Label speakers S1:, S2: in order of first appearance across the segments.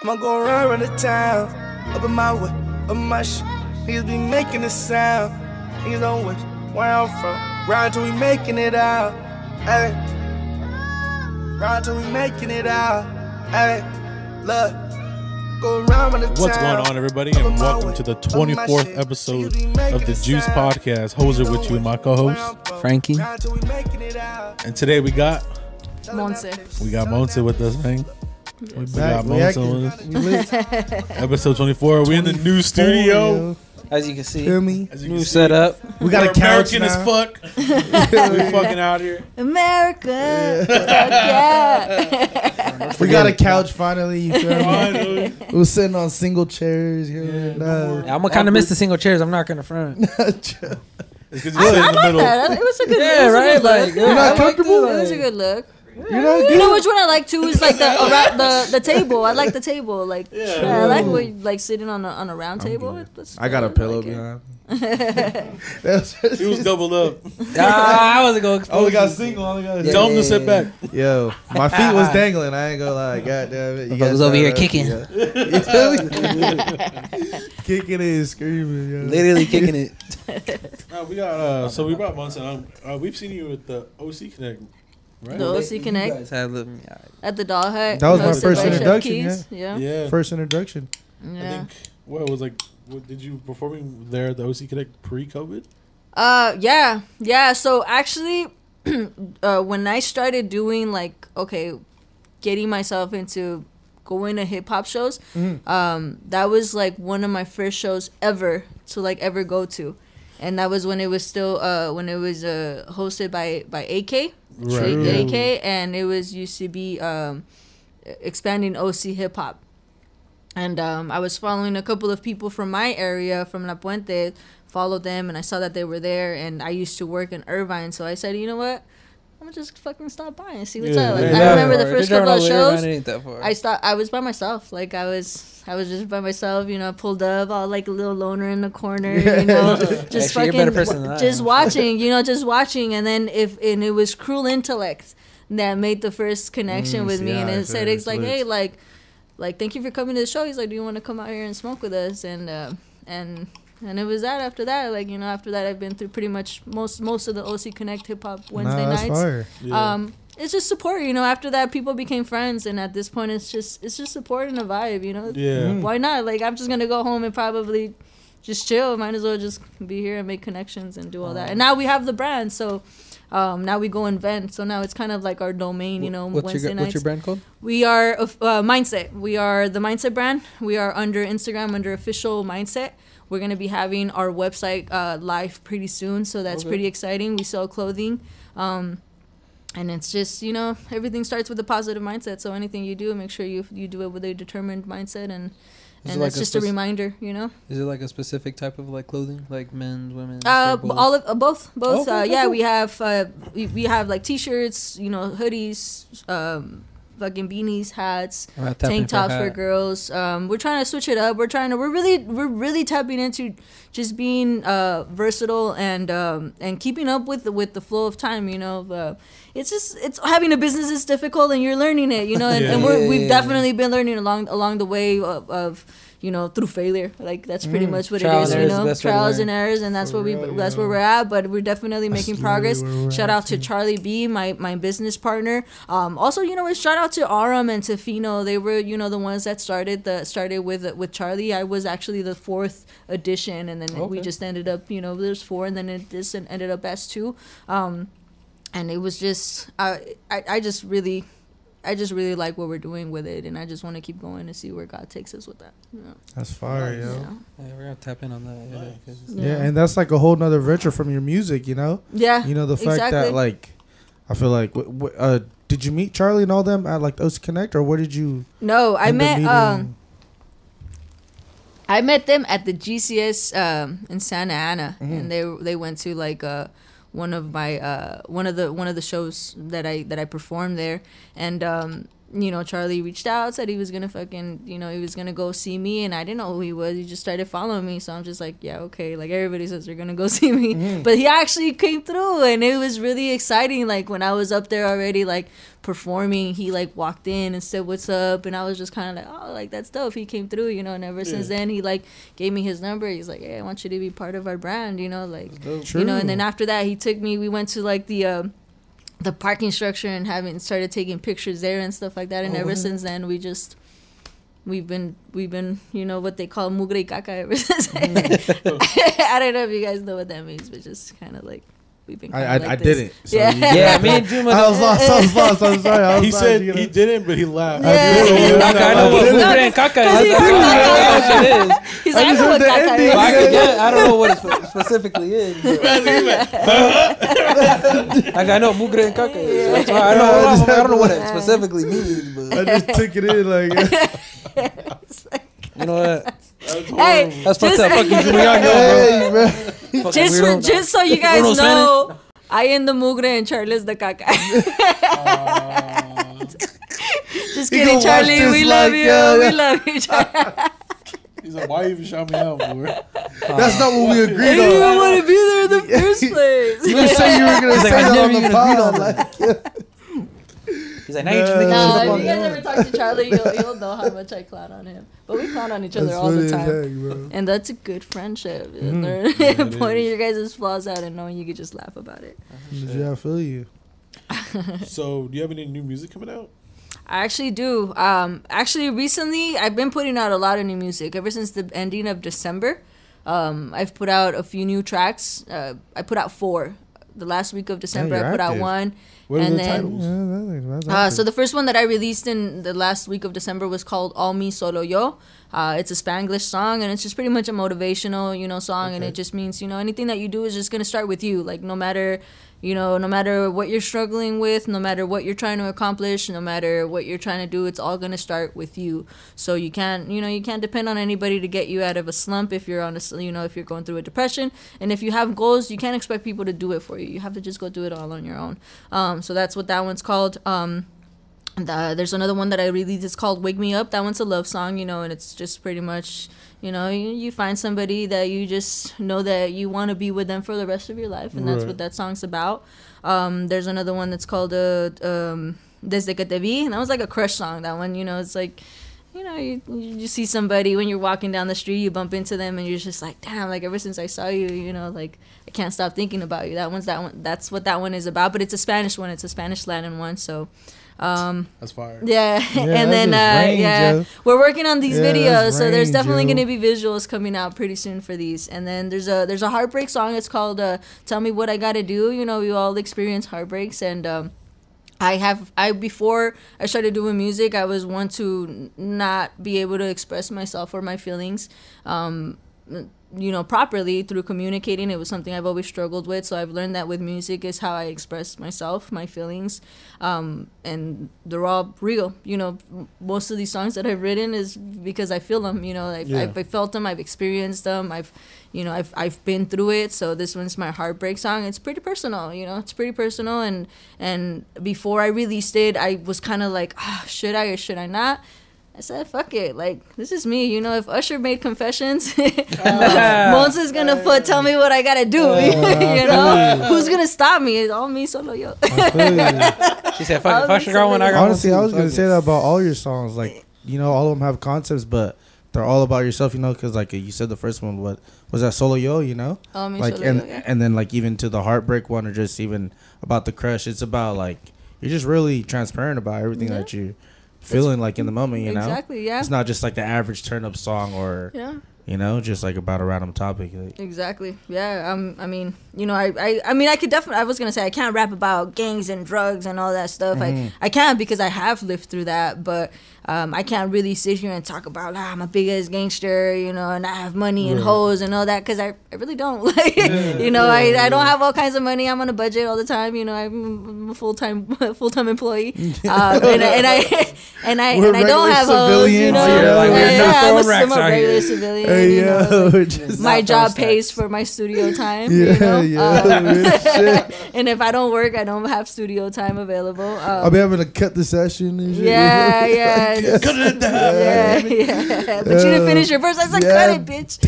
S1: I'ma go around the town, up in my way, up my shit. Niggas be making a sound. Niggas don't wish where I'm from. Ride till we making it out. Ay. Ride till we making it out. Ay. Look. Go around the town.
S2: What's going on, everybody, and welcome to the 24th episode of the Juice Podcast. Hoser with you, my co-host
S3: Frankie.
S2: And today we got
S4: Monse.
S2: We got Monse with us, man.
S3: We
S2: got
S3: back.
S2: Monse with us. Episode 24. We in the new studio.
S3: As you can see,
S1: Feel me?
S3: new setup.
S1: We got a couch
S2: American
S1: now.
S2: as fuck. We fucking out here.
S4: America. Fuck yeah.
S1: We got a couch finally. You feel me?
S2: Finally.
S1: We was sitting on single chairs. You
S2: Yeah,
S1: know,
S2: no
S3: Yeah, I'm gonna kind of miss the single chairs. I'm not gonna front.
S2: It's 'cause you sit in
S4: I
S2: the
S4: like
S2: middle.
S4: that. It was a good,
S3: Yeah,
S4: it was
S3: right?
S4: a good look.
S3: Like,
S4: Yeah,
S1: you're
S4: I
S1: not
S4: liked
S1: comfortable?
S4: It was a good look.
S1: You're not
S4: You
S1: good.
S4: know which one I like too is like the table. I like the table. Like
S2: Yeah.
S4: I like when you, like sitting on a round table.
S1: I got a pillow
S4: like it.
S1: behind me.
S2: He was doubled up.
S3: I wasn't gonna
S1: I
S3: expose
S1: only got
S3: you.
S1: single. I only got
S3: Yeah.
S2: Tell him to sit back.
S1: Yo, my feet was dangling. I ain't gonna lie. God damn it. You
S3: I
S1: guys
S3: was over here
S1: know
S3: kicking.
S1: that. You feel me? Kicking and screaming. Yo.
S3: Literally kicking it.
S2: We got so we brought Monse on. We've seen you with the OC Connect, right?
S4: The OC Connect
S3: You guys had little-
S4: at the Doll Hut.
S1: That was my
S4: hosted
S1: first
S4: by Chef
S1: introduction,
S4: Keys. Yeah.
S2: Yeah.
S1: First introduction.
S2: I
S4: Yeah.
S2: think what was like. What, did you performing there at the OC Connect pre-COVID?
S4: Yeah. So actually, when I started doing getting myself into going to hip hop shows, that was like one of my first shows ever to go to, and that was when it was still hosted by AK,
S2: Right.
S4: AK, and it was used to be expanding OC hip hop. And I was following a couple of people from my area, from La Puente, followed them, and I saw that they were there, and I used to work in Irvine, so I said, you know what? I'm gonna just fucking stop by and see what's up. Like, I remember the first couple of shows, I was by myself. Like, I was just by myself, you know, pulled up, all like a little loner in the corner, you know, just
S3: Actually, you're a better person
S4: fucking,
S3: than I
S4: just
S3: am.
S4: watching, and then and it was Cruel Intellect that made the first connection with me, and it said, it's like, hey, like, thank you for coming to the show. He's like, do you want to come out here and smoke with us? And it was that. After that, like, you know, after that, I've been through pretty much most of the OC Connect Hip Hop Wednesday nights.
S1: Fire.
S2: Yeah.
S4: It's just support, you know. After that, people became friends, and at this point, it's just support and a vibe, you know.
S2: Yeah.
S4: Why not? Like, I'm just gonna go home and probably just chill. Might as well just be here and make connections and do all that. And now we have the brand, so. Now we go and vent, so now it's kind of like our domain, you know. Wednesday nights.
S3: What's your brand called?
S4: We are Mindset. We are the Mindset brand. We are under Instagram under official Mindset. We're gonna be having our website live pretty soon, so that's pretty exciting. We sell clothing, and it's just, you know, everything starts with a positive mindset. So anything you do, make sure you do it with a determined mindset, and that's just a reminder, you know.
S3: Is it like a specific type of like clothing, like men's, women's?
S4: All of both.
S3: Okay,
S4: Yeah,
S3: cool.
S4: we have like t-shirts, you know, hoodies, fucking beanies, hats, tank tops for girls. We're trying to switch it up. We're really tapping into just being versatile and keeping up with the flow of time, you know. It's having a business is difficult, and you're learning it, you know, and we've definitely been learning along the way of you know, through failure. Like, that's pretty much what it is, you know, trials and errors, and that's where we're at. But we're definitely making progress. Shout out to Charlie B, my business partner. Also, you know, shout out to Aram and to Fino. They were, you know, the ones that started with Charlie. I was actually the 4th edition, and then we just ended up, you know, there's 4, and then this ended up as 2. And it was just I just really like what we're doing with it, and I just want to keep going to see where God takes us with that. You know?
S1: That's fire, yo.
S3: Yeah, we're gonna tap in on that.
S1: Yeah, and that's like a whole nother venture from your music, you know.
S4: Yeah,
S1: you know, the fact that, like, I feel like did you meet Charlie and all them at like OC Connect, or where did you?
S4: No, I met them at the GCS in Santa Ana, and they went to like one of the shows that I performed there, and Charlie reached out, said he was gonna fucking, he was gonna go see me, and I didn't know who he was. He just started following me, so I'm just like, yeah, okay. Like, everybody says they're gonna go see me, but he actually came through, and it was really exciting. Like, when I was up there already, like, performing, he like walked in and said what's up, and I was just kind of like, oh, like, that's dope. He came through, and ever since then he like gave me his number. He's like, hey, I want you to be part of our brand, like, and then after that he took me, we went to like the parking structure and started taking pictures there and stuff like that, and ever since then we've been what they call mugre y caca ever since. I don't know if you guys know what that means, but just kind of like we've been I didn't. So
S3: yeah, me and Juma.
S5: I was lost. I'm sorry.
S2: He said he didn't, but he laughed.
S3: I know what mugre and caca is.
S4: He's like, I know what caca is.
S3: I don't know what it specifically is. Like, I know mugre and caca is. I don't know what it specifically means, but
S5: I just took it in like.
S3: You know what? Hey, that's fucked up. Fucking Juma, bro.
S4: Just so you guys know, I am the mugre and Charlie's the caca. Just kidding, Charlie. We love you. We love you, Charlie.
S2: He's like, why you even shout me out, boy?
S5: That's not what we agreed on.
S4: I didn't even want to be there in the first place.
S5: You said you were going to say that on the pod.
S3: He's like, now you're just making shit up
S4: if
S3: on
S4: you guys ever talk to Charlie, you'll know how much I clown on him. But we clown on each other all the time. And that's a good friendship. Pointing your guys' flaws out and knowing you could just laugh about it.
S5: Yeah, I feel you.
S2: So, do you have any new music coming out?
S4: I actually do. Recently, I've been putting out a lot of new music. Ever since the ending of December, I've put out a few new tracks. I put out 4. The last week of December, I put out 1.
S2: What are the titles?
S4: So the first one that I released in the last week of December was called All Me Solo Yo. It's a Spanglish song, and it's just pretty much a motivational, song, and it just means, anything that you do is just gonna start with you. Like, no matter what you're struggling with, no matter what you're trying to accomplish, no matter what you're trying to do, it's all gonna start with you. So you can't depend on anybody to get you out of a slump if you're if you're going through a depression, and if you have goals, you can't expect people to do it for you. You have to just go do it all on your own. So that's what that one's called. There's another one that I released. It's called Wake Me Up. That one's a love song, and it's just pretty much, you find somebody that you just know that you want to be with them for the rest of your life, and that's what that song's about. There's another one that's called Desde que te vi, and that was like a crush song. That one, it's like, you see somebody when you're walking down the street, you bump into them, and you're just like, damn, like, ever since I saw you, like, I can't stop thinking about you. That's what that one is about, but it's a Spanish one. It's a Spanish Latin one, so...
S2: that's fire.
S4: Yeah. And then we're working on these videos, so there's definitely going to be visuals coming out pretty soon for these. And then there's a Heartbreak song. It's called Tell Me What I Gotta Do. We all experience heartbreaks, and before I started doing music, I was one to not be able to express myself or my feelings properly through communicating. It was something I've always struggled with, so I've learned that with music is how I express myself, my feelings, and they're all real. Most of these songs that I've written is because I feel them. I've felt them, I've experienced them, I've been through it. So this one's my Heartbreak song. It's pretty personal. It's pretty personal, and before I released it, I was kind of like, should I or should I not? I said, fuck it. Like, this is me. If Usher made Confessions, Monse is going to tell me what I got to do. Who's going to stop me? It's all me, solo yo.
S3: She said, fuck it. If Usher got one, I got one.
S5: Honestly, I was going to say that about all your songs. Like, all of them have concepts, but they're all about yourself, because, like, you said the first one, what was that, Solo Yo,
S4: All me,
S5: like,
S4: solo yo, yeah.
S5: And then, like, even to the Heartbreak one, or just even about the crush, it's about, like, you're just really transparent about everything that you feeling like in the moment,
S4: Exactly, yeah.
S5: It's not just like the average turn up song or just like about a random topic.
S4: Exactly. Yeah. I mean, I could definitely, I was going to say I can't rap about gangs and drugs and all that stuff. I can't, because I have lived through that, but I can't really sit here and talk about I'm a big ass gangster, and I have money and hoes and all that, because I really don't. Like, I don't have all kinds of money. I'm on a budget all the time. I'm a full-time employee, and I don't have hoes. I'm a regular civilian. My job pays for my studio time. And if I don't work, I don't have studio time available.
S6: I'll be having to cut the session and shit.
S4: Yeah.
S6: Cut it down.
S4: Yeah. But you didn't finish your verse. I said, cut it, bitch.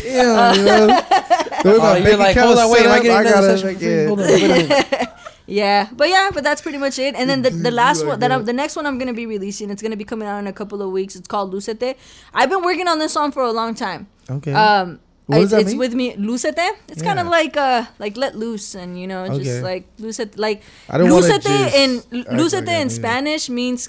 S6: Damn,
S3: you're like, hold on, wait, am I getting another session for free? Hold on, wait a minute.
S4: Yeah, but that's pretty much it. And then the last one the next one I'm gonna be releasing. It's gonna be coming out in a couple of weeks. It's called Lucete. I've been working on this song for a long time.
S6: Okay. What does that
S4: it's
S6: mean?
S4: with me, Lucete. It's kind of like let loose, and just like Lucete. Like Lucete in Spanish means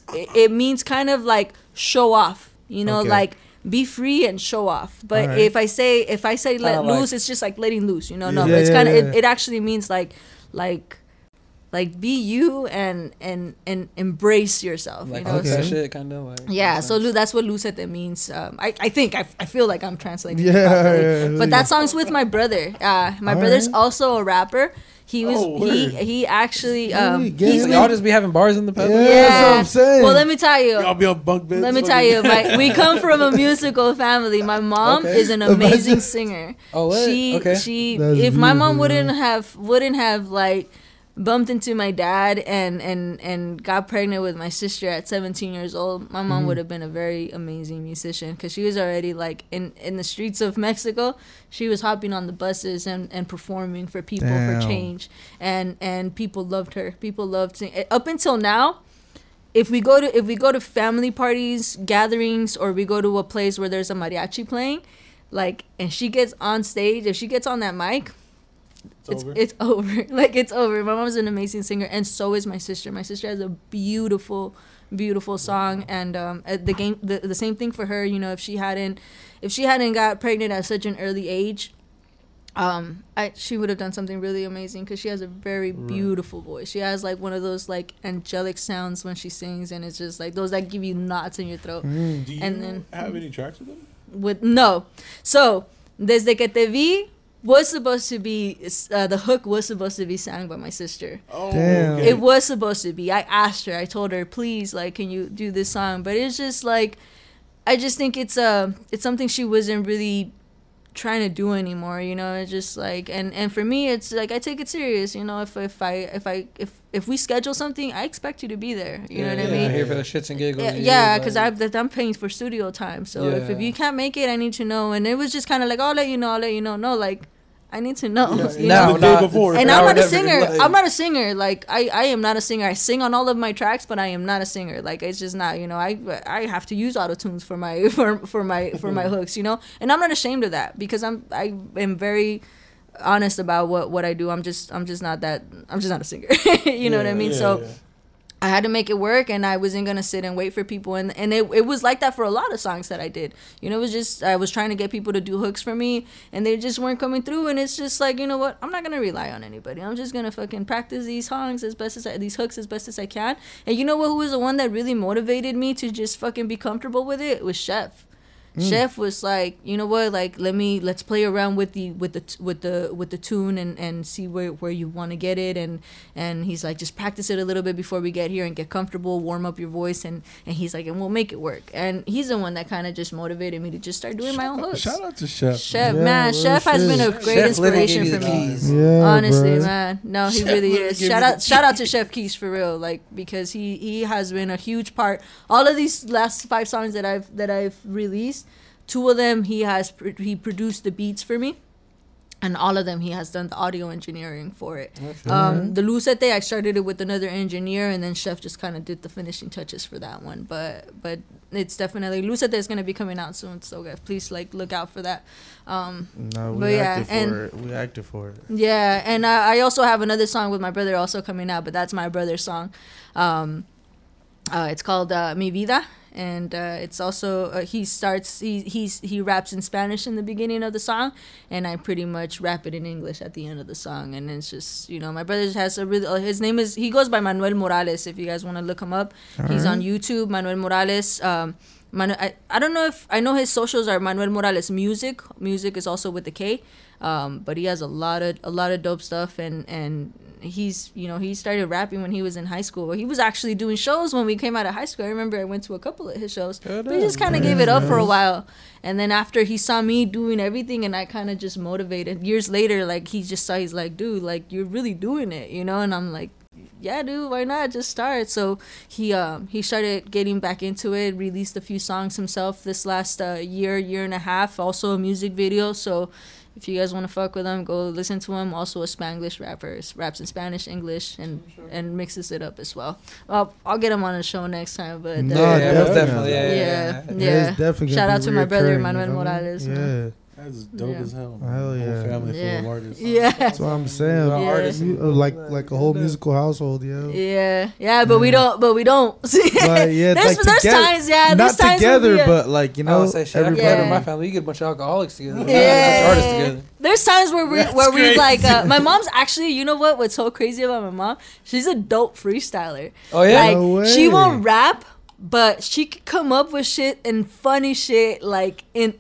S4: kind of like show off. Like be free and show off. But right. if I say let loose, it's just like letting loose. But it's kind of it actually means like be you and embrace yourself.
S3: Like that shit, kind of. Like,
S4: yeah, so that's what Lucete means. I think I feel like I'm translating. But that song's with my brother. My brother's also a rapper. He actually
S3: y'all just be having bars in the pub.
S6: Yeah, that's what I'm saying.
S4: Well, let me tell you.
S2: Y'all be on bunk beds.
S4: Let me tell you, we come from a musical family. My mom is an amazing singer. She if my mom wouldn't have like bumped into my dad and got pregnant with my sister at 17 years old, my mom would have been a very amazing musician, because she was already like in the streets of Mexico. She was hopping on the buses and performing for people for change, and people loved her. People loved singing. Up until now, if we go to family parties, gatherings, or we go to a place where there's a mariachi playing, like, and she gets on stage, if she gets on that mic, it's over. Like, it's over. My mom's an amazing singer, and so is my sister. My sister has a beautiful song, and the same thing for her. If she hadn't got pregnant at such an early age, she would have done something really amazing, because she has a very beautiful voice. She has like one of those like angelic sounds when she sings, and it's just like those that give you knots in your throat.
S2: Do you have any tracks with them?
S4: No. So Desde que te vi was supposed to be the hook was supposed to be sang by my sister.
S2: Oh, damn. Okay.
S4: It was supposed to be. I asked her. I told her, please, like, can you do this song? But it's just like, I just think it's something she wasn't really trying to do anymore. It's just like, and for me, it's like, I take it serious. If we schedule something, I expect you to be there. You know what I mean?
S3: Here for the shits and giggles.
S4: Yeah, because I'm paying for studio time. So if you can't make it, I need to know. And it was just kind of like, I'll let you know. No, like, I need to know.
S2: The day before.
S4: And I'm not a singer. I'm not a singer. Like, I am not a singer. I sing on all of my tracks, but I am not a singer. Like, it's just not. I have to use auto-tunes for my for my hooks. And I'm not ashamed of that, because I am very honest about what I do. I'm just not a singer. You know what I mean? So I had to make it work, and I wasn't gonna sit and wait for people, and it was like that for a lot of songs that I did. It was just, I was trying to get people to do hooks for me, and they just weren't coming through. And it's just like, you know what, I'm not gonna rely on anybody. I'm just gonna fucking practice these songs these hooks as best as I can. And you know what, who was the one that really motivated me to just fucking be comfortable with it? It was Chef. Chef was like, you know what, like, let's play around with the tune and see where you want to get it, and he's like, just practice it a little bit before we get here and get comfortable, warm up your voice, and he's like, and we'll make it work. And he's the one that kind of just motivated me to just start doing my own hooks.
S2: Shout out to Chef.
S4: Chef has been a great inspiration for me. Honestly, man. No, he really is. Shout out to Chef Keys, for real, like, because he has been a huge part. All of these last 5 songs that I've released, 2 of them he produced the beats for me, and all of them he has done the audio engineering for it. The Lucete, I started it with another engineer, and then Chef just kind of did the finishing touches for that one. But it's definitely, Lucete is going to be coming out soon, so guys, please, like, look out for that.
S5: We acted for it.
S4: Yeah, and I also have another song with my brother also coming out, but that's my brother's song. It's called Mi Vida. And it's also he raps in Spanish in the beginning of the song, and I pretty much rap it in English at the end of the song. And it's just, my brother has a really, he goes by Manuel Morales, if you guys want to look him up. He's on YouTube, Manuel Morales. I don't know if I know his socials are Manuel Morales Music. Music is also with the K. But he has a lot of dope stuff, and he's, you know, he started rapping when he was in high school. He was actually doing shows when we came out of high school. I remember I went to a couple of his shows, but he just kind of gave it up for a while. And then after he saw me doing everything, and I kind of just motivated. Years later, like, he just saw, he's like, dude, like, you're really doing it, you know? And I'm like, yeah, dude, why not just start? So he started getting back into it, released a few songs himself this last year and a half, also a music video. So if you guys want to fuck with him, go listen to him. Also a Spanglish rapper, raps in Spanish, English, and mixes it up as well. I'll get him on the show next time. But
S3: definitely.
S4: Yeah.
S6: Definitely
S4: Shout out to my brother Manuel
S6: you know?
S4: Morales.
S6: Yeah.
S2: That's dope as hell. Man.
S6: Hell yeah.
S2: Whole family full of artists.
S4: Yeah.
S6: That's what I'm saying.
S4: Yeah.
S6: Artists, like a whole musical household, yo.
S4: Yeah, but we don't.
S6: But yeah,
S4: there's
S6: like
S4: times,
S6: not
S4: there's times
S6: together,
S4: where
S6: but like, you know,
S3: I say shit.
S6: everybody.
S3: In my family, you get a bunch of alcoholics together.
S4: Yeah.
S3: Not a bunch of artists together.
S4: There's times where we like my mom's actually, you know what's so crazy about my mom? She's a dope freestyler.
S3: Oh yeah,
S4: like
S6: No way.
S4: she won't rap, but she could come up with shit and funny shit like in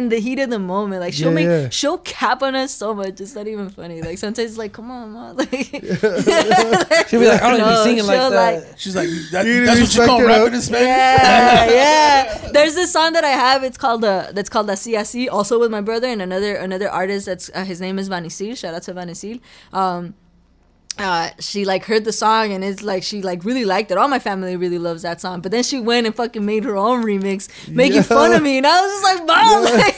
S4: the heat of the moment. Like she'll cap on us so much, it's not even funny. Like sometimes it's like, come on, mom. Like she'll
S3: be like, I don't even be singing like that.
S2: She's like, that's what you call rapping in Spanish?
S4: Yeah. There's this song that I have, it's called Así Así, also with my brother and another artist that's his name is Vanisil. Shout out to Vanisil. She like heard the song and it's like she like really liked it. All my family really loves that song. But then she went and fucking made her own remix, making fun of me, and I was just like, Mom, like,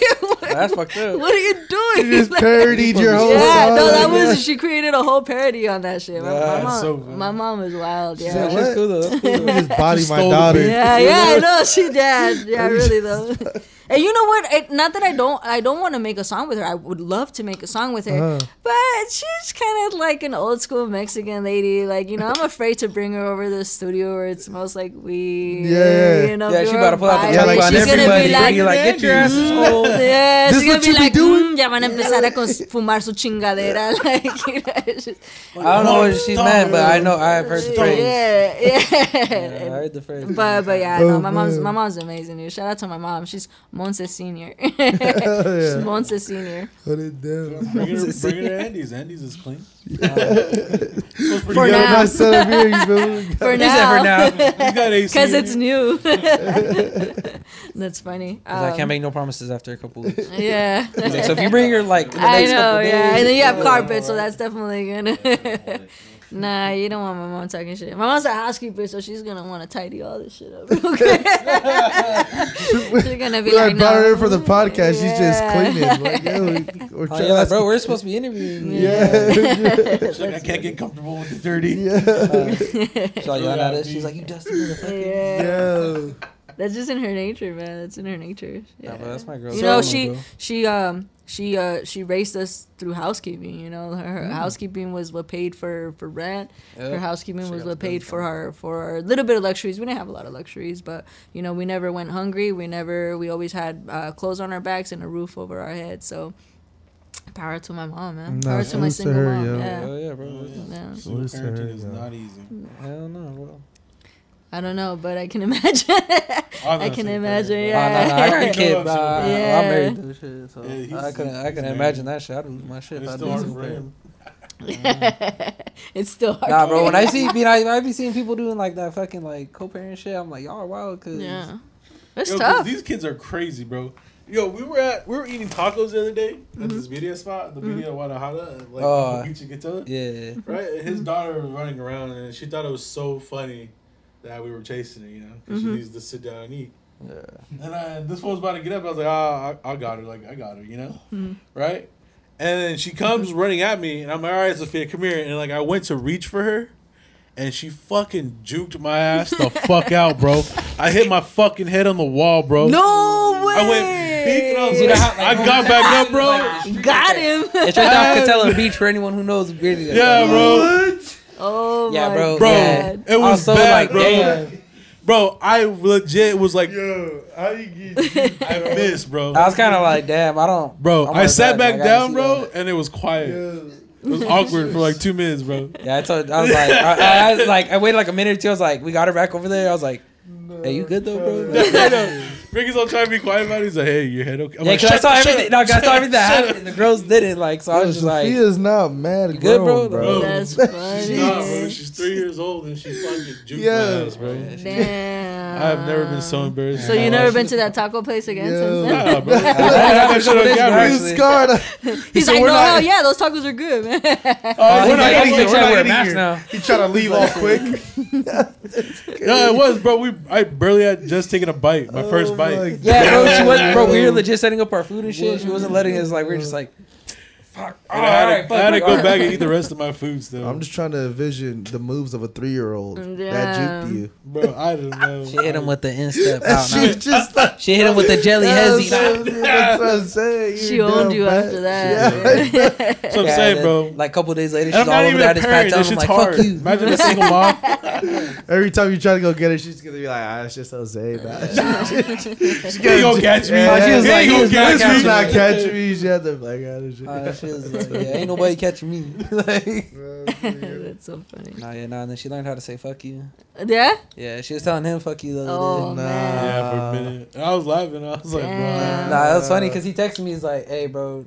S3: that's fucked up.
S4: what are you doing?
S6: You just parodied your whole song.
S4: No, that was she created a whole parody on that shit. My mom was wild. Yeah,
S3: That's cool though. That's cool though.
S6: Just body my daughter.
S4: Yeah, I know she did. Yeah, really though. And you know what? Not that I don't want to make a song with her. I would love to make a song with her, but she's kind of like an old school Mexican lady. Like, you know, I'm afraid to bring her over to the studio where it smells like weed.
S6: Yeah.
S4: You know,
S3: Yeah, she about to pull out the
S6: like
S3: on
S4: she's gonna
S3: everybody.
S4: be like,
S3: Get your asses home.
S4: yeah,
S6: This
S4: she's gonna
S6: what
S4: be
S6: you be
S4: like,
S6: doing?
S4: ya van a empezar a fumar su chingadera. Like, you know, it's just,
S3: I don't know what she meant, but I know I've heard the phrase.
S4: yeah.
S3: I heard the phrase.
S4: But yeah, no, my mom's amazing, dude. Shout out to my mom. She's Monse Senior. She's Monse Senior.
S6: Put it down.
S2: Bring her to Andy's. Andy's is clean.
S4: For now.
S6: Nice setup here, you feel me?
S4: For now.
S2: He's got AC.
S4: Because it's new. That's funny.
S3: I can't make no promises after a couple weeks.
S4: Yeah.
S3: So if you bring her like in the
S4: I
S3: next
S4: know,
S3: couple days,
S4: yeah. And then you have carpet, so that's definitely gonna. Nah, you don't want my mom talking shit. My mom's a housekeeper, so she's gonna want to tidy all this shit up. Okay. She's gonna be like,
S6: brought her
S4: no.
S6: in for the podcast. She's just cleaning. Like,
S3: oh, yeah, like, bro, we're supposed to be interviewing.
S2: She's like, I can't get comfortable with the dirty.
S3: She's like, yelling at us. She's like, you dusty motherfucker.
S6: Yeah.
S4: That's just in her nature, man. That's in her nature. Yeah,
S3: Nah, bro, that's my girl.
S4: You know, she raised us through housekeeping. You know, her housekeeping was what paid for rent.
S3: Yep.
S4: Her housekeeping was what paid for our little bit of luxuries. We didn't have a lot of luxuries, but you know, we never went hungry. We always had clothes on our backs and a roof over our heads. So power to my mom, man. Power to my single mom.
S6: yo.
S4: Yeah.
S3: Oh yeah, bro.
S4: Yeah.
S2: So parenting is not easy.
S3: Hell no, bro.
S4: I don't know, but I can imagine. I can imagine. Yeah.
S3: I got a kid.
S4: Yeah.
S3: I'm married to this shit, so
S2: Yeah,
S3: I can imagine that shit. I'd lose my shit.
S2: It's
S3: If I
S2: still
S3: did
S2: hard
S3: some
S2: for him.
S4: It's still hard.
S3: Nah, bro. When I be seeing people doing like that fucking like co-parent shit, I'm like, y'all are wild. Cause
S4: Yeah. It's
S2: Yo,
S4: tough.
S2: These kids are crazy, bro. Yo, we were eating tacos the other day at this video spot, the video Guadalajara, like Beach Guitar.
S3: yeah.
S2: Right? And his daughter was running around and she thought it was so funny that we were chasing her, you know, because she needs to sit down and eat. Yeah. And this one was about to get up. I was like, I got her. Like, I got her, you know? Right? And then she comes running at me, and I'm like, all right, Sophia, come here. And, like, I went to reach for her, and she fucking juked my ass the fuck out, bro. I hit my fucking head on the wall, bro.
S4: No way.
S2: I went peek, and I was like, I got back up, bro.
S4: Got him.
S3: It's right off Catella Beach for anyone who knows really.
S2: Yeah, bro.
S4: Oh
S3: Yeah,
S4: my
S3: bro.
S2: Bro,
S4: God.
S2: it was
S3: Also,
S2: bad,
S3: like,
S2: bro.
S3: damn.
S2: Bro, I legit was like,
S6: Yo, how you get
S2: I missed, bro.
S3: I was kind of like, damn, I don't.
S2: Bro,
S3: I'm
S2: I
S3: like,
S2: sat back
S3: like, I gotta
S2: down,
S3: see
S2: bro,
S3: that.
S2: and it was quiet. It was awkward for like 2 minutes, bro.
S3: Yeah, I was like, I waited like a minute or two. I was like, we got her back over there. I was like, Hey, you good though, bro?
S2: I know. Ricky's all trying to be quiet about it. He's like, hey, your head okay? I'm
S3: Yeah,
S2: like,
S3: cause I saw everything.
S2: up.
S3: No, 'cause I saw everything that happened. And the girls didn't like, so I was just like,
S6: Sophia's not mad.
S3: You good, bro?
S6: bro.
S4: That's funny.
S2: She's not, bro. She's 3 years old and she's fucking juke
S6: Yeah.
S2: my ass, bro.
S4: Damn.
S2: I have never been so embarrassed.
S4: So you never been to that taco place again since then?
S2: Nah, bro. I had that shit on camera.
S6: You scarred.
S4: He's like, no, hell yeah, those tacos are good, man.
S6: We're not
S3: I'm
S6: eating
S3: like,
S6: here. We're not
S3: wear
S6: eating
S3: masks
S6: here.
S3: now.
S6: He tried to leave all quick.
S2: Yeah, it was, bro. I barely had just taken a bite. My first bite.
S3: Yeah, bro. She was, bro. We were legit setting up our food and shit. She wasn't letting us. Like we were just like, fuck.
S2: And I had to go back and eat the rest of my food still.
S6: I'm just trying to envision the moves of a 3-year-old that
S4: Damn.
S6: juked you.
S2: Bro, I don't know.
S3: She hit him with the instep out.
S6: She's just like,
S3: She hit him with the jelly hezzy.
S6: that's what I'm saying.
S4: She
S6: You're
S4: owned
S6: dumb,
S4: you
S6: man.
S4: after that.
S2: That's what I'm saying, bro.
S3: Like a couple days later,
S2: And
S3: she's
S2: I'm
S3: all
S2: not
S3: over
S2: even
S3: there
S2: a
S3: at his
S2: parent.
S3: pat
S2: This
S3: I'm
S2: shit's
S3: like,
S2: hard.
S3: fuck you.
S2: Imagine a single mom.
S6: Every time you try to go get her, she's gonna be like, "Ah, it's just Jose, man."
S2: She gonna catch me.
S6: Yeah,
S3: she was like,
S2: he
S3: he was
S2: gonna
S3: not
S2: catch
S6: She's
S2: me.
S6: not catching me. She had to black out and shit.
S3: She was like, yeah, ain't nobody catching me. Like,
S4: That's so funny.
S3: and then she learned how to say fuck you.
S4: Yeah?
S3: Yeah, she was telling him fuck you the other
S4: Oh,
S3: day.
S4: man.
S2: Yeah, for a minute. And I was laughing. I was like, bro.
S4: Damn.
S3: Nah, it was funny because he texted me. He's like, hey, bro,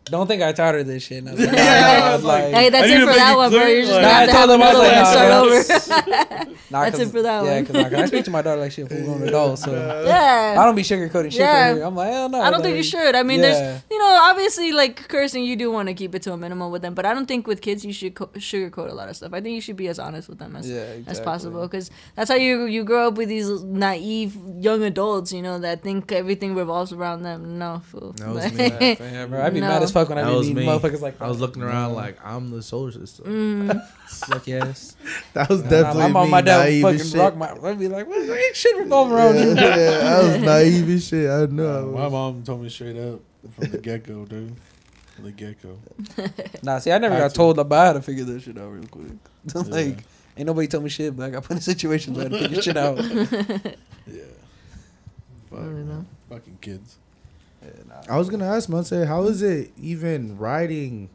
S3: don't think I taught her this shit. And I was like,
S2: Yeah,
S3: nah,
S2: I was like,
S4: Hey, that's
S2: I need
S4: it
S2: to
S4: for
S2: make
S4: that
S2: it
S4: one, bro.
S2: clear,
S4: You're just
S2: like-
S4: gonna have to
S3: Nah, I
S4: have
S3: told him, I was
S4: another
S3: like,
S4: one and
S3: nah,
S4: start
S3: bro.
S4: over.
S3: Nah,
S4: That's it for that
S3: Yeah,
S4: one.
S3: because I speak to my daughter like she a full grown adult, so I
S4: Yeah.
S3: don't be sugarcoating shit
S4: Yeah.
S3: for her. I'm like, hell no.
S4: I don't think you
S3: like,
S4: should. I mean,
S3: yeah.
S4: there's, obviously, like, cursing, you do want to keep it to a minimum with them, but I don't think with kids you should sugarcoat a lot of stuff. I think you should be as honest with them as
S3: exactly.
S4: possible, because that's how you grow up with these naive young adults, that think everything revolves around them. No, fool.
S5: That was me.
S3: Yeah, bro, I'd be
S4: No.
S3: mad as fuck when I
S5: That
S3: be
S5: was
S3: meeting
S5: me.
S3: motherfuckers like
S5: I was looking around like I'm the solar system.
S3: like, yes.
S6: That was definitely
S3: I'm on
S6: me,
S3: my dad
S6: naive
S3: fucking
S6: as shit.
S3: rock my. I'd be like, what? Ain't shit revolve around you.
S6: Yeah, I was naive as shit. I know.
S2: My mom told me straight up from the get-go, dude. From the get-go.
S3: Nah, see, I never got told about how to figure that shit out real quick. Like, ain't nobody told me shit, but I got put in situations where I had to figure shit out.
S2: Yeah. Fuck, man. Fucking kids.
S6: I was gonna ask Monse, how is it even writing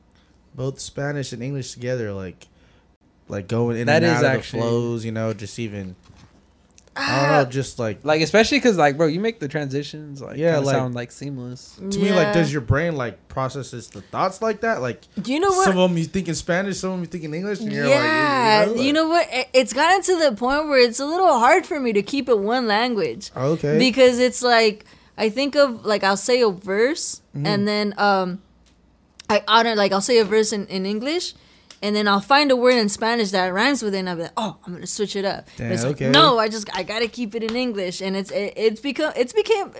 S6: both Spanish and English together? Like going in
S3: That
S6: and
S3: is
S6: out of the
S3: actually-
S6: flows, just even. I don't know, just like
S3: Especially because, like, bro, you make the transitions,
S6: Yeah, like-
S3: sound, seamless.
S6: to me, like, does your brain processes the thoughts like that? Like,
S4: You know what?
S6: some of them you think in Spanish, some of them you think in English, and you're
S4: Yeah,
S6: like,
S4: you know what? It's gotten to the point where it's a little hard for me to keep it one language.
S6: Okay.
S4: Because it's like, I think of, like, I'll say a verse, and then I'll say a verse in English, and then I'll find a word in Spanish that rhymes with it, and I'll be like, oh, I'm gonna switch it up. But it's
S6: okay.
S4: like, no, I gotta keep it in English, and it's become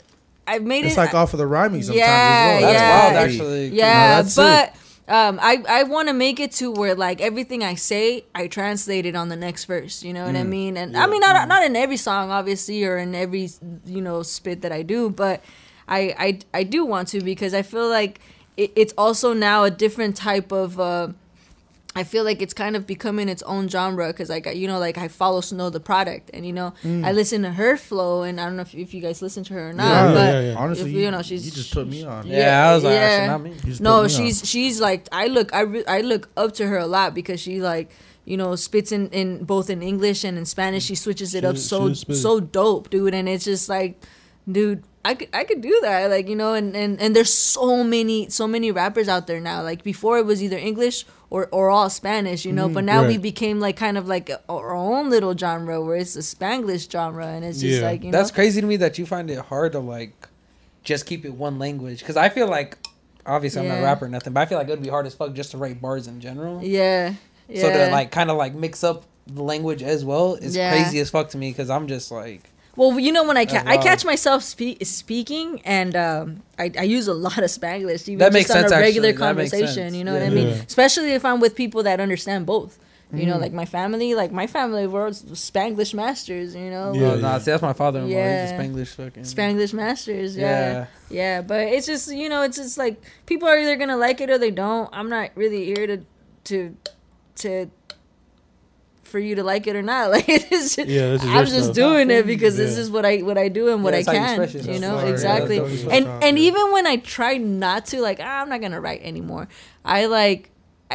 S4: I've made
S6: It's
S4: it
S6: like off of the rhyming sometimes
S4: Yeah,
S6: as well.
S3: That's
S4: yeah.
S3: wild, actually.
S4: Yeah,
S6: No, that's
S4: but I want to make it to where, like, everything I say, I translate it on the next verse. You know what I mean? And I mean, not in every song, obviously, or in every spit that I do, but I do want to, because I feel like it's also now a different type of. I feel like it's kind of becoming its own genre, because like I follow Snow the Product, and I listen to her flow, and I don't know if you guys listen to her or not, but
S6: Honestly,
S4: if,
S6: you just put me on.
S3: Yeah, I was like,
S4: yeah.
S3: actually, not me.
S6: You just
S4: No,
S6: put me on.
S4: she's like, I look up to her a lot, because she, like, spits in both in English and in Spanish. She switches it up so dope, dude. And it's just like, dude, I could do that, like, and there's so many rappers out there now. Like, before it was either English or all Spanish, but now we became like kind of like our own little genre where it's a Spanglish genre, and it's just like,
S3: That's crazy to me that you find it hard to, like, just keep it one language, because I feel like, obviously I'm not a rapper or nothing, but I feel like it would be hard as fuck just to write bars in general.
S4: Yeah.
S3: So to, like, kind of like mix up the language as well is crazy as fuck to me, because I'm just like,
S4: well, when I
S3: wild.
S4: catch myself speaking, and I use a lot of Spanglish, even
S3: That
S4: just
S3: makes
S4: on
S3: sense,
S4: a regular
S3: actually. That makes
S4: conversation.
S3: sense.
S4: You know what I mean? Especially if I'm with people that understand both. Like my family, we're Spanglish masters.
S3: nah, see, that's my father-in-law.
S4: Yeah.
S3: He's a Spanglish fucking.
S4: Spanglish masters. Yeah. But it's just it's just like, people are either gonna like it or they don't. I'm not really here to for you to like it or not. Like, it's just, I'm just doing it because this is what I do and what I
S3: it's how you
S4: can.
S3: express yourself.
S4: Exactly. And even when I try not to, like, I'm not gonna write anymore, I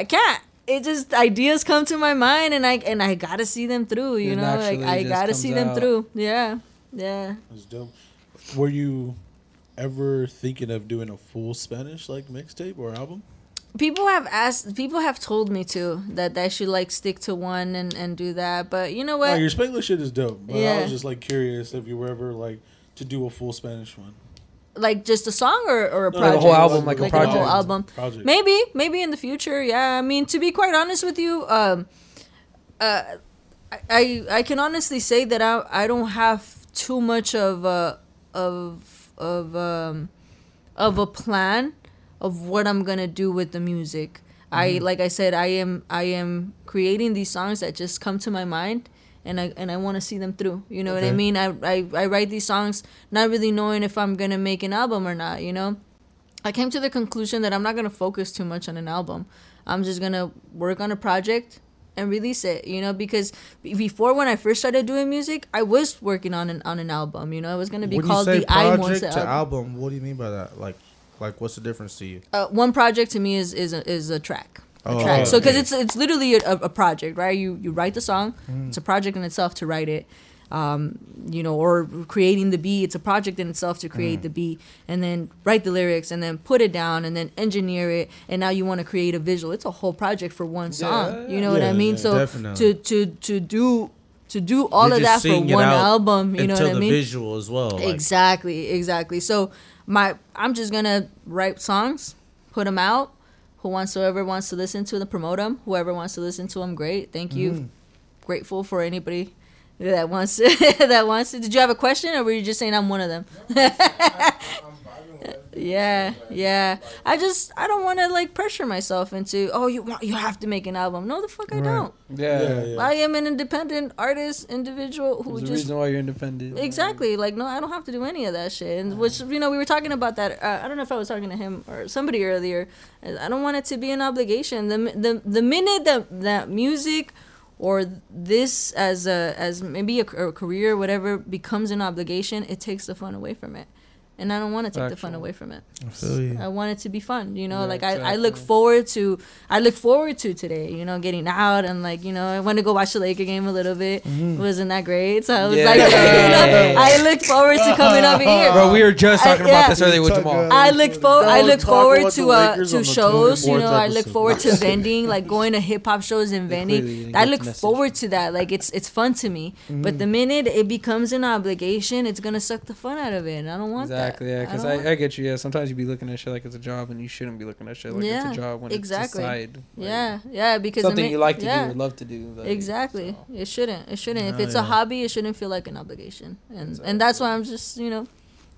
S4: can't. It just, ideas come to my mind, and I gotta see them through. Like, I gotta see them through. Yeah. Yeah.
S2: That's dope. Were you ever thinking of doing a full Spanish like mixtape or album?
S4: People have told me that I should like stick to one and do that, but you know what?
S2: No, your Spanglish shit is dope. But
S4: Yeah.
S2: I was just like curious if you were ever like to do a full Spanish one.
S4: Like just a song or a
S2: No,
S4: project?
S3: a whole album, like a
S4: a
S3: project.
S4: whole album.
S2: Project.
S4: Maybe in the future. Yeah, I mean, to be quite honest with you, I can honestly say that I don't have too much of a plan of what I'm gonna do with the music. Like I said, I am creating these songs that just come to my mind, and I want to see them through. You know what I mean? I write these songs not really knowing if I'm gonna make an album or not. You know, I came to the conclusion that I'm not gonna focus too much on an album. I'm just gonna work on a project and release it, you know, because before, when I first started doing music, I was working on an album, you know. It was going to be called the I Monse
S6: album. What do you mean by that? Like what's the difference to you?
S4: One project to me is a track.
S6: Track.
S4: So because it's literally a project, right? You write the song. It's a project in itself to write it. You know, or creating the beat, it's a project in itself to create the beat, and then write the lyrics, and then put it down, and then engineer it, and now you want to create a visual. It's a whole project for one song. You know what I mean? So
S6: definitely.
S4: to do all of that for one album, you know what I mean?
S6: The visual as well.
S4: Exactly. So I'm just gonna write songs, put them out. Whoever wants to listen to them, promote them. Whoever wants to listen to them, great. Thank you. Grateful for anybody that wants to. Did you have a question, or were you just saying I'm one of them? Yeah. I don't want to like pressure myself into, oh, you have to make an album. No, the fuck I don't.
S3: Yeah.
S4: I am an independent artist, individual who
S3: There's
S4: just.
S3: a reason why you're independent.
S4: Exactly. Like, no, I don't have to do any of that shit. And which, you know, we were talking about that. I don't know if I was talking to him or somebody earlier. I don't want it to be an obligation. The minute that music or this as maybe a career or whatever becomes an obligation, it takes the fun away from it. And I don't want to take the fun away from it.
S6: I feel you.
S4: I want it to be fun, you know.
S3: Yeah,
S4: like
S3: exactly.
S4: I look forward to today, you know, getting out and like, you know, I want to go watch the Laker game a little bit. Wasn't that great? So I was I look forward to coming over here.
S3: Bro, we were just talking about this earlier with Jamal.
S4: I look forward to shows, you know. I look
S2: episode.
S4: forward to vending, like going to hip hop shows and vending. I look forward to that. Like it's fun to me. But the minute it becomes an obligation, it's gonna suck the fun out of it. And I don't want that.
S3: Exactly, yeah, because I get you. Yeah, sometimes you be looking at shit like it's a job, and you shouldn't be looking at shit like it's a job when it's a side. Like,
S4: Yeah, because
S3: something you like to do or love to do. Like,
S4: exactly.
S3: So.
S4: It shouldn't. If it's a hobby, it shouldn't feel like an obligation. And that's why I'm just, you know,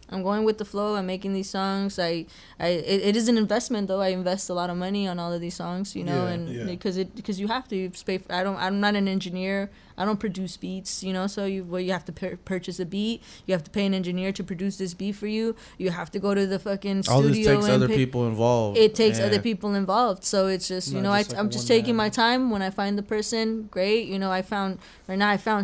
S4: I'm going with the flow. I'm making these songs. It is an investment though. I invest a lot of money on all of these songs, you know, because you have to pay. I'm not an engineer. I don't produce beats, you know. So you have to purchase a beat. You have to pay an engineer to produce this beat for you. You have to go to the fucking studio.
S6: All this takes other people involved.
S4: It takes other people involved. So it's just, you know, I'm just taking my time. When I find the person, great. You know, I found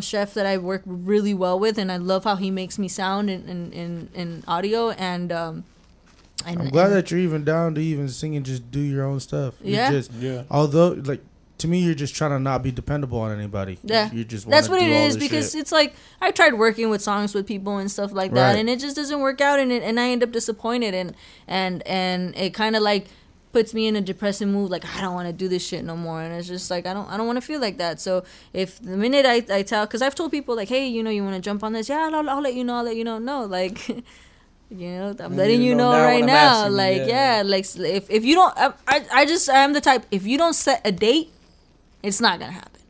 S4: Chef that I work really well with, and I love how he makes me sound in audio. And
S6: I'm glad that you're even down to even sing and just do your own stuff.
S4: Yeah.
S6: Although, like, to me, you're just trying to not be dependable on anybody.
S4: Yeah.
S6: You just
S4: that's what
S6: do
S4: it
S6: all
S4: is,
S6: this
S4: because
S6: shit.
S4: it's like I tried working with songs with people and stuff like that, and it just doesn't work out, and I end up disappointed, and it kind of like puts me in a depressing mood, like I don't want to do this shit no more, and it's just like I don't want to feel like that. So if the minute I tell, because I've told people like, hey, you know, you want to jump on this, yeah, I'll let you know, no, like. You know, I'm letting you know right now. Like, like if you don't, I'm the type. If you don't set a date, it's not gonna happen.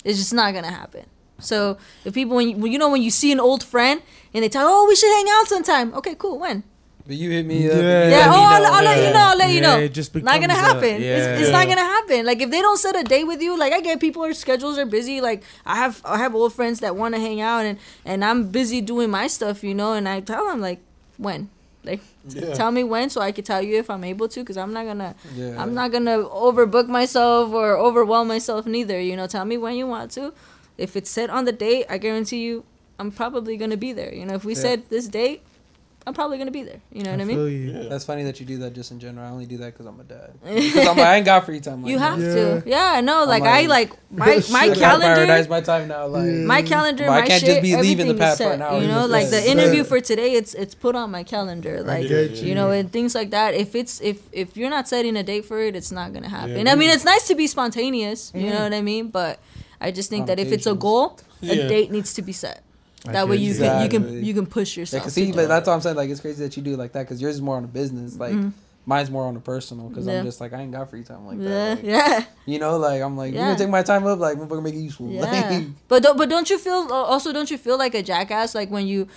S4: It's just not gonna happen. So if people, when you see an old friend and they tell, oh, we should hang out sometime. Okay, cool. When?
S3: But you hit me up.
S4: I'll let you know. I'll let you know.
S6: It just
S4: not gonna happen. It's not gonna
S6: happen.
S4: happen. Like if they don't set a date with you, like I get people, their schedules are busy. Like I have old friends that want to hang out, and I'm busy doing my stuff, you know. And I tell them like, when? Like tell me when, so I can tell you if I'm able to, because I'm not gonna overbook myself or overwhelm myself neither, you know. Tell me when you want to. If it's set on the date, I guarantee you I'm probably gonna be there, you know. If we said this date, I'm probably gonna be there. You know what I mean?
S2: Yeah.
S3: That's funny that you do that just in general. I only do that because I'm a dad. Because I'm like, I ain't got free time. Like
S4: You have
S3: that.
S4: to. Yeah, no, like
S3: like-
S4: I like my
S3: I
S4: calendar.
S3: prioritize my time now. Like
S4: My calendar,
S3: But I
S4: my
S3: can't
S4: shit,
S3: just be leaving the
S4: everything
S3: pad
S4: is
S3: for
S4: set.
S3: an hour.
S4: You know,
S3: Just
S4: like the
S3: set.
S4: interview for today, it's put on my calendar. Like
S6: get
S4: you know, and things like that. If you're not setting a date for it, it's not gonna happen.
S2: Yeah,
S4: I mean, it's nice to be spontaneous. You know what I mean? But I just think that if it's a goal, a
S2: Yeah.
S4: date needs to be set.
S6: I
S4: That way
S6: get
S4: you
S6: you.
S4: can you can push
S3: Yeah,
S4: yourself.
S3: cause
S4: to
S3: see,
S4: do
S3: like,
S4: it.
S3: that's what I'm saying. Like, it's crazy that you do it like that, cause yours is more on the business. Like, mine's more on the personal. Cause
S4: Yeah.
S3: I'm just like, I ain't got free time like
S4: Yeah,
S3: that. Like,
S4: yeah.
S3: you know, like I'm like, you
S4: Yeah.
S3: gonna take my time up, like, motherfucker, make it useful.
S4: Yeah, but don't you feel also don't you feel like a jackass like when you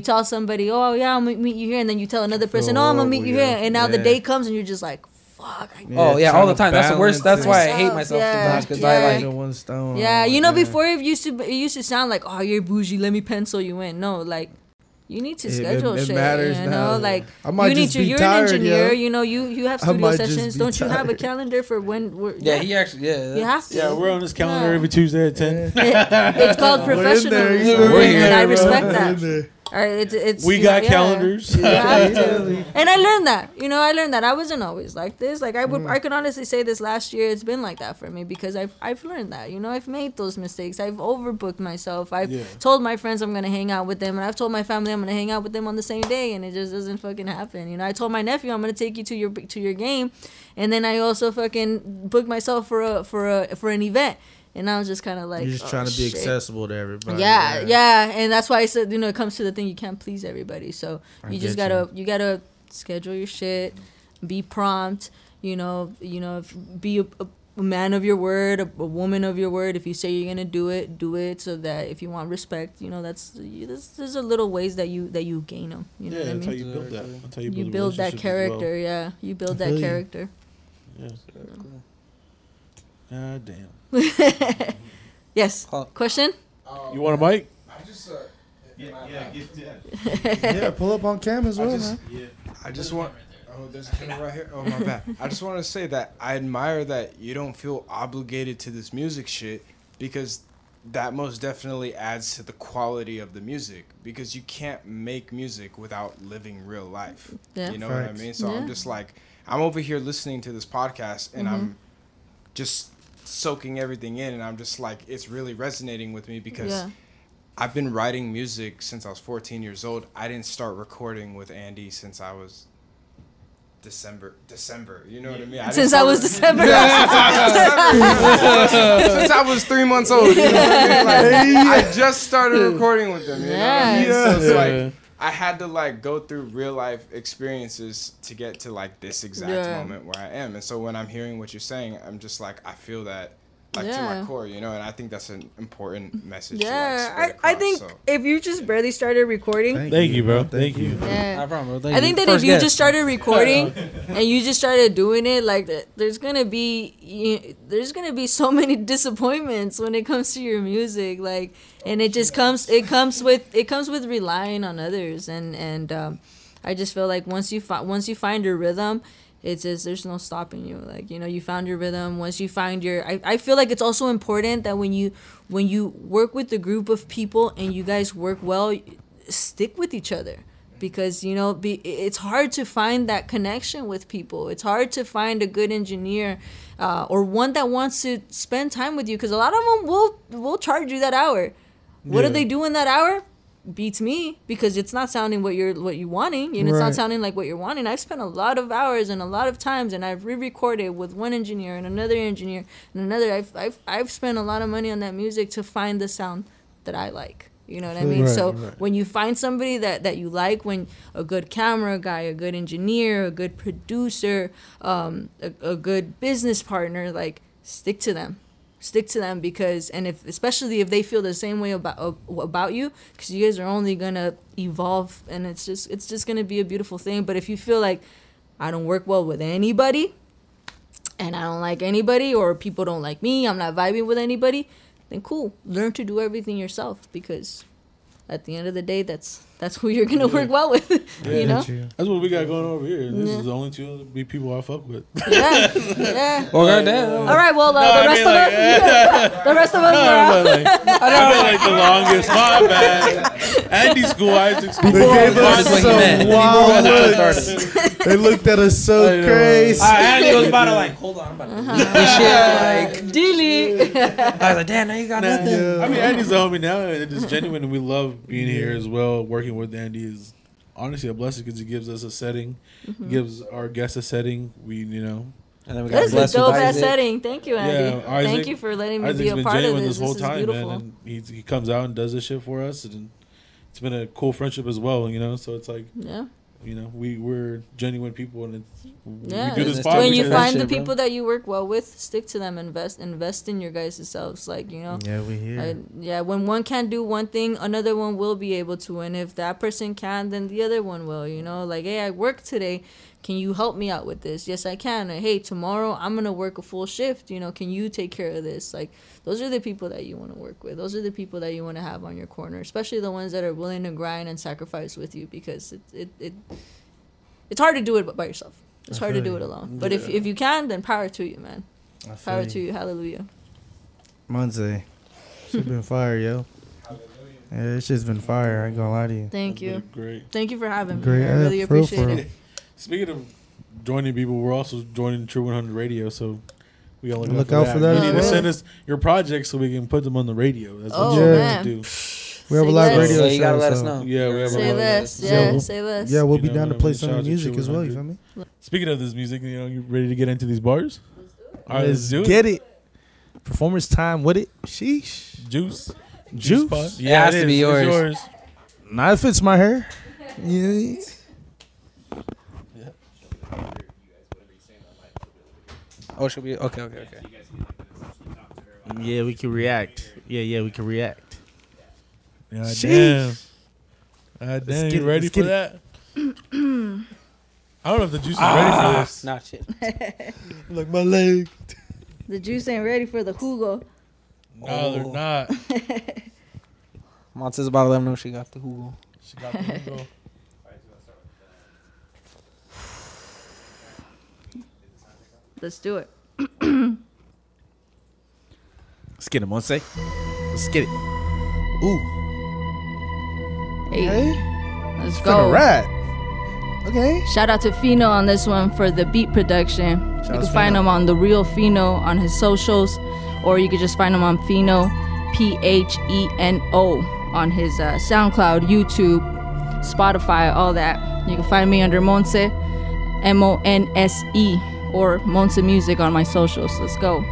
S4: tell somebody, oh yeah, I'm gonna meet you here, and then you tell another person, oh I'm gonna meet you here, and now the
S6: Yeah.
S4: day comes and you're just like, fuck.
S3: Oh yeah, all the time. That's the worst.
S6: balance
S3: That's why I hate
S4: yourself.
S3: myself
S4: Yeah.
S3: so much. Cause
S4: Yeah.
S3: I like.
S6: one stone.
S4: Yeah, you know, before it used to sound like, oh, you're bougie, let me pencil you in. No, like, you need to schedule
S6: it
S4: shit.
S6: matters
S4: you
S6: now.
S4: know, like
S6: I might
S4: you need
S6: just
S4: to.
S6: be
S4: You're
S6: tired,
S4: an engineer.
S6: yo.
S4: You know, you have
S6: I
S4: studio
S6: might just
S4: sessions.
S6: be
S4: Don't you have a
S6: tired.
S4: calendar for when we're?
S3: Yeah, he actually. Yeah,
S4: You have to.
S2: Yeah, we're on this calendar
S4: Yeah.
S2: every Tuesday at 10.
S4: It's called professionalism,
S6: you
S3: know, we're here,
S4: and I
S3: bro.
S4: respect
S6: We're
S4: that.
S6: in there.
S4: All right, it's
S2: We
S4: you
S2: got
S4: know,
S2: calendars.
S4: You have to. And I learned that. You know, I learned that I wasn't always like this. Like I can honestly say this last year it's been like that for me because I've learned that. You know, I've made those mistakes. I've overbooked myself. I've told my friends I'm gonna hang out with them, and I've told my family I'm gonna hang out with them on the same day, and it just doesn't fucking happen. You know, I told my nephew I'm gonna take you to your game, and then I also fucking booked myself for an event. And I was just kind of like,
S6: You're just trying to be
S4: shit.
S6: accessible to everybody.
S4: Yeah, and that's why I said, you know, it comes to the thing, you can't please everybody. So you just
S6: get
S4: gotta schedule your shit, be prompt, be a man of your word, a woman of your word. If you say you're gonna do it. So that if you want respect, you know, there's a little ways that you gain them. You know what I
S2: That's how
S4: mean?
S2: you build that. That's how you build,
S4: You build that
S2: relationships as
S4: character.
S2: well.
S4: Yeah, you build that character.
S2: Yes. God damn.
S4: Yes. Question?
S2: You want a mic?
S7: I just
S6: Yeah, pull up on cam as well, man.
S7: I just want. Oh, there's a camera right here. Oh, my bad. I just want to say that I admire that you don't feel obligated to this music shit because that most definitely adds to the quality of the music because you can't make music without living real life.
S4: Yeah.
S7: You know what I
S6: Facts.
S7: mean? So I'm just like, I'm over here listening to this podcast and I'm just soaking everything in and I'm just like, it's really resonating with me because I've been writing music since I was 14 years old. I didn't start recording with Andy since I was December. You know what I mean?
S4: Since I was December.
S7: Since I was 3 months old. You know what I mean? Like, I just started recording with them. You know what I mean? So it's like I had to like go through real life experiences to get to like this exact moment where I am. And so when I'm hearing what you're saying, I'm just like, I feel that like to my core, you know, and I think that's an important message.
S4: Yeah,
S7: to, like,
S4: I think if you just barely started recording.
S2: Thank you, bro. Thank you.
S4: Yeah.
S3: No problem, bro.
S4: I think that if you just started recording and you just started doing it, like there's gonna be so many disappointments when it comes to your music, like, and it comes with relying on others, and I just feel like once you find your rhythm, it's just there's no stopping you. Like, you know, you found your rhythm. Once you find your, I feel like it's also important that when you work with a group of people and you guys work well, stick with each other. Because, you know, it's hard to find that connection with people. It's hard to find a good engineer or one that wants to spend time with you. Because a lot of them will charge you that hour. What do they do in that hour? Beats me, because it's not sounding what you're wanting. You know, it's not sounding like what you're wanting. I've spent a lot of hours and a lot of times, and I've re-recorded with one engineer and another engineer and another. I've spent a lot of money on that music to find the sound that I like. You know what I mean? So when you find somebody that you like, when a good camera guy, a good engineer, a good producer, a good business partner, like, stick to them, because, and especially if they feel the same way about you, because you guys are only gonna evolve, and it's just gonna be a beautiful thing. But if you feel like I don't work well with anybody, and I don't like anybody, or people don't like me, I'm not vibing with anybody, then cool, learn to do everything yourself, because at the end of the day, that's who you're gonna work well with. You know,
S2: that's what we got going over here. This is the only two other big people I fuck with.
S4: Yeah.
S3: Well, goddamn.
S4: All right. Well, the rest of us, the rest of us are out.
S2: I been like the longest. My bad. Andy's cool. Isaac's cool.
S6: They gave us some wild looks. They looked at us so crazy.
S3: Andy was about to like, hold on, I'm about to this shit, like,
S4: delete.
S3: I was like, damn, now you got nothing.
S2: I mean, Andy's a homie now, and it's genuine, and we love being here as well. Working with Andy is honestly a blessing because he gives us a setting, gives our guests a setting. We, and
S3: then we got
S4: this is a dope ass setting. Thank you, Andy.
S2: Yeah, Isaac,
S4: thank you for letting me
S2: Isaac's
S4: be a
S2: been
S4: part of
S2: genuine
S4: this.
S2: whole
S4: This
S2: time,
S4: is beautiful.
S2: man, and he comes out and does this shit for us, and it's been a cool friendship as well. So it's like, we're genuine people, and we do this podcast.
S4: When you find the people that you work well with, stick to them. Invest in your guys' selves. Like,
S6: Yeah, we here.
S4: When one can't do one thing, another one will be able to. And if that person can, then the other one will. Like, hey, I work today. Can you help me out with this? Yes, I can. Or, hey, tomorrow I'm gonna work a full shift. Can you take care of this? Like, those are the people that you want to work with. Those are the people that you want to have on your corner, especially the ones that are willing to grind and sacrifice with you, because it's hard to do it by yourself. It's hard to do it alone. But if you can, then power to you, man. Power to you. Hallelujah.
S6: Monse, she's been fire, yo. Yeah, it's just been fire. I ain't gonna lie to you.
S4: Thank you.
S2: Great.
S4: Thank you for having me.
S6: Great.
S4: I really appreciate it.
S2: Speaking of joining people, we're also joining True 100 Radio, so we gotta
S6: look out for that.
S2: You need to send us your projects so we can put them on the radio. That's what you
S4: man.
S2: do.
S6: We have a live radio show.
S3: You gotta let us know.
S2: Yeah, we have
S4: say
S2: a
S4: less. Yeah, say less.
S6: Yeah, we'll be down to play some of the music as well. You feel me?
S2: Speaking of this music, you ready to get into these bars? All right, let's do it.
S6: Get it. Performance time with it. Sheesh.
S2: Juice.
S6: Juice.
S3: Yeah, it has to be yours.
S6: Not if it's my hair. Yeah.
S3: Oh, should we? Okay.
S6: Yeah, we can react. Yeah, we can react.
S2: Yeah, damn. You ready for that? I don't know if the juice is ready for this.
S3: Nah, shit.
S2: Like my leg.
S4: The juice ain't ready for the jugo.
S2: No, they're not.
S3: Monse's about to let them know she got the jugo.
S2: She got the jugo.
S4: Let's do it.
S6: Let's get it, Monse. Let's get it. Ooh.
S4: Hey. Let's
S6: Finna
S4: go.
S6: rap. Okay.
S4: Shout out to Fino on this one for the beat production. You can find him on The Real Fino on his socials, or you could just find him on Fino, Pheno, on his SoundCloud, YouTube, Spotify, all that. You can find me under Monse, MONSE, or Monse Music on my socials. Let's go.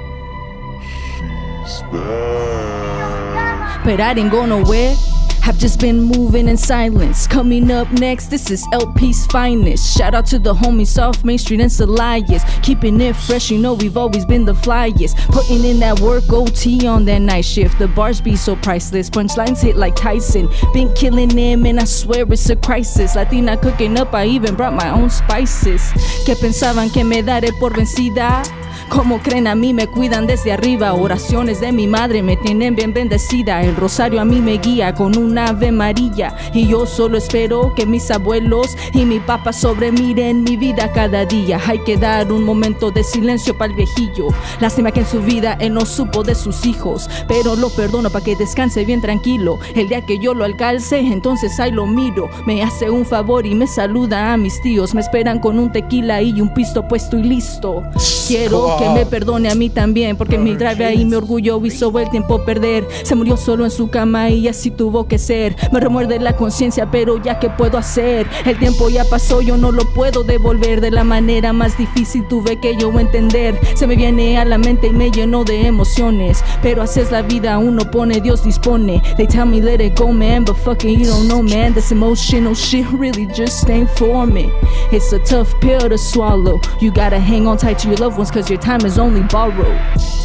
S4: But I didn't go nowhere. I've just been moving in silence. Coming up next, this is LP's finest. Shout out to the homies off Main Street and Celias. Keeping it fresh, we've always been the flyest. Putting in that work, OT on that night shift. The bars be so priceless, punchlines hit like Tyson. Been killing them and I swear it's a crisis. Latina cooking up, I even brought my own spices. Que pensaban que me daré por vencida. Como creen a mí me cuidan desde arriba. Oraciones de mi madre me tienen bien bendecida. El rosario a mí me guía con una Ave María. Y yo solo espero que mis abuelos y mi papá sobremiren mi vida cada día. Hay que dar un momento de silencio para el viejillo. Lástima que en su vida él no supo de sus hijos, pero lo perdono para que descanse bien tranquilo. El día que yo lo alcance, entonces ahí lo miro. Me hace un favor y me saluda a mis tíos. Me esperan con un tequila y un pisto puesto y listo. Quiero que me perdone a mí también, porque mi rabia y mi orgullo hizo el tiempo perder. Se murió solo en su cama y así tuvo que ser. Me remuerde la conciencia, pero ya que puedo hacer. El tiempo ya pasó, yo no lo puedo devolver. De la manera más difícil tuve que yo entender. Se me viene a la mente y me llenó de emociones, pero así es la vida, uno pone, Dios dispone. They tell me let it go, man, but fucking you don't know, man. This emotional shit really just ain't for me. It's a tough pill to swallow. You gotta hang on tight to your loved ones, cause your time is only borrowed.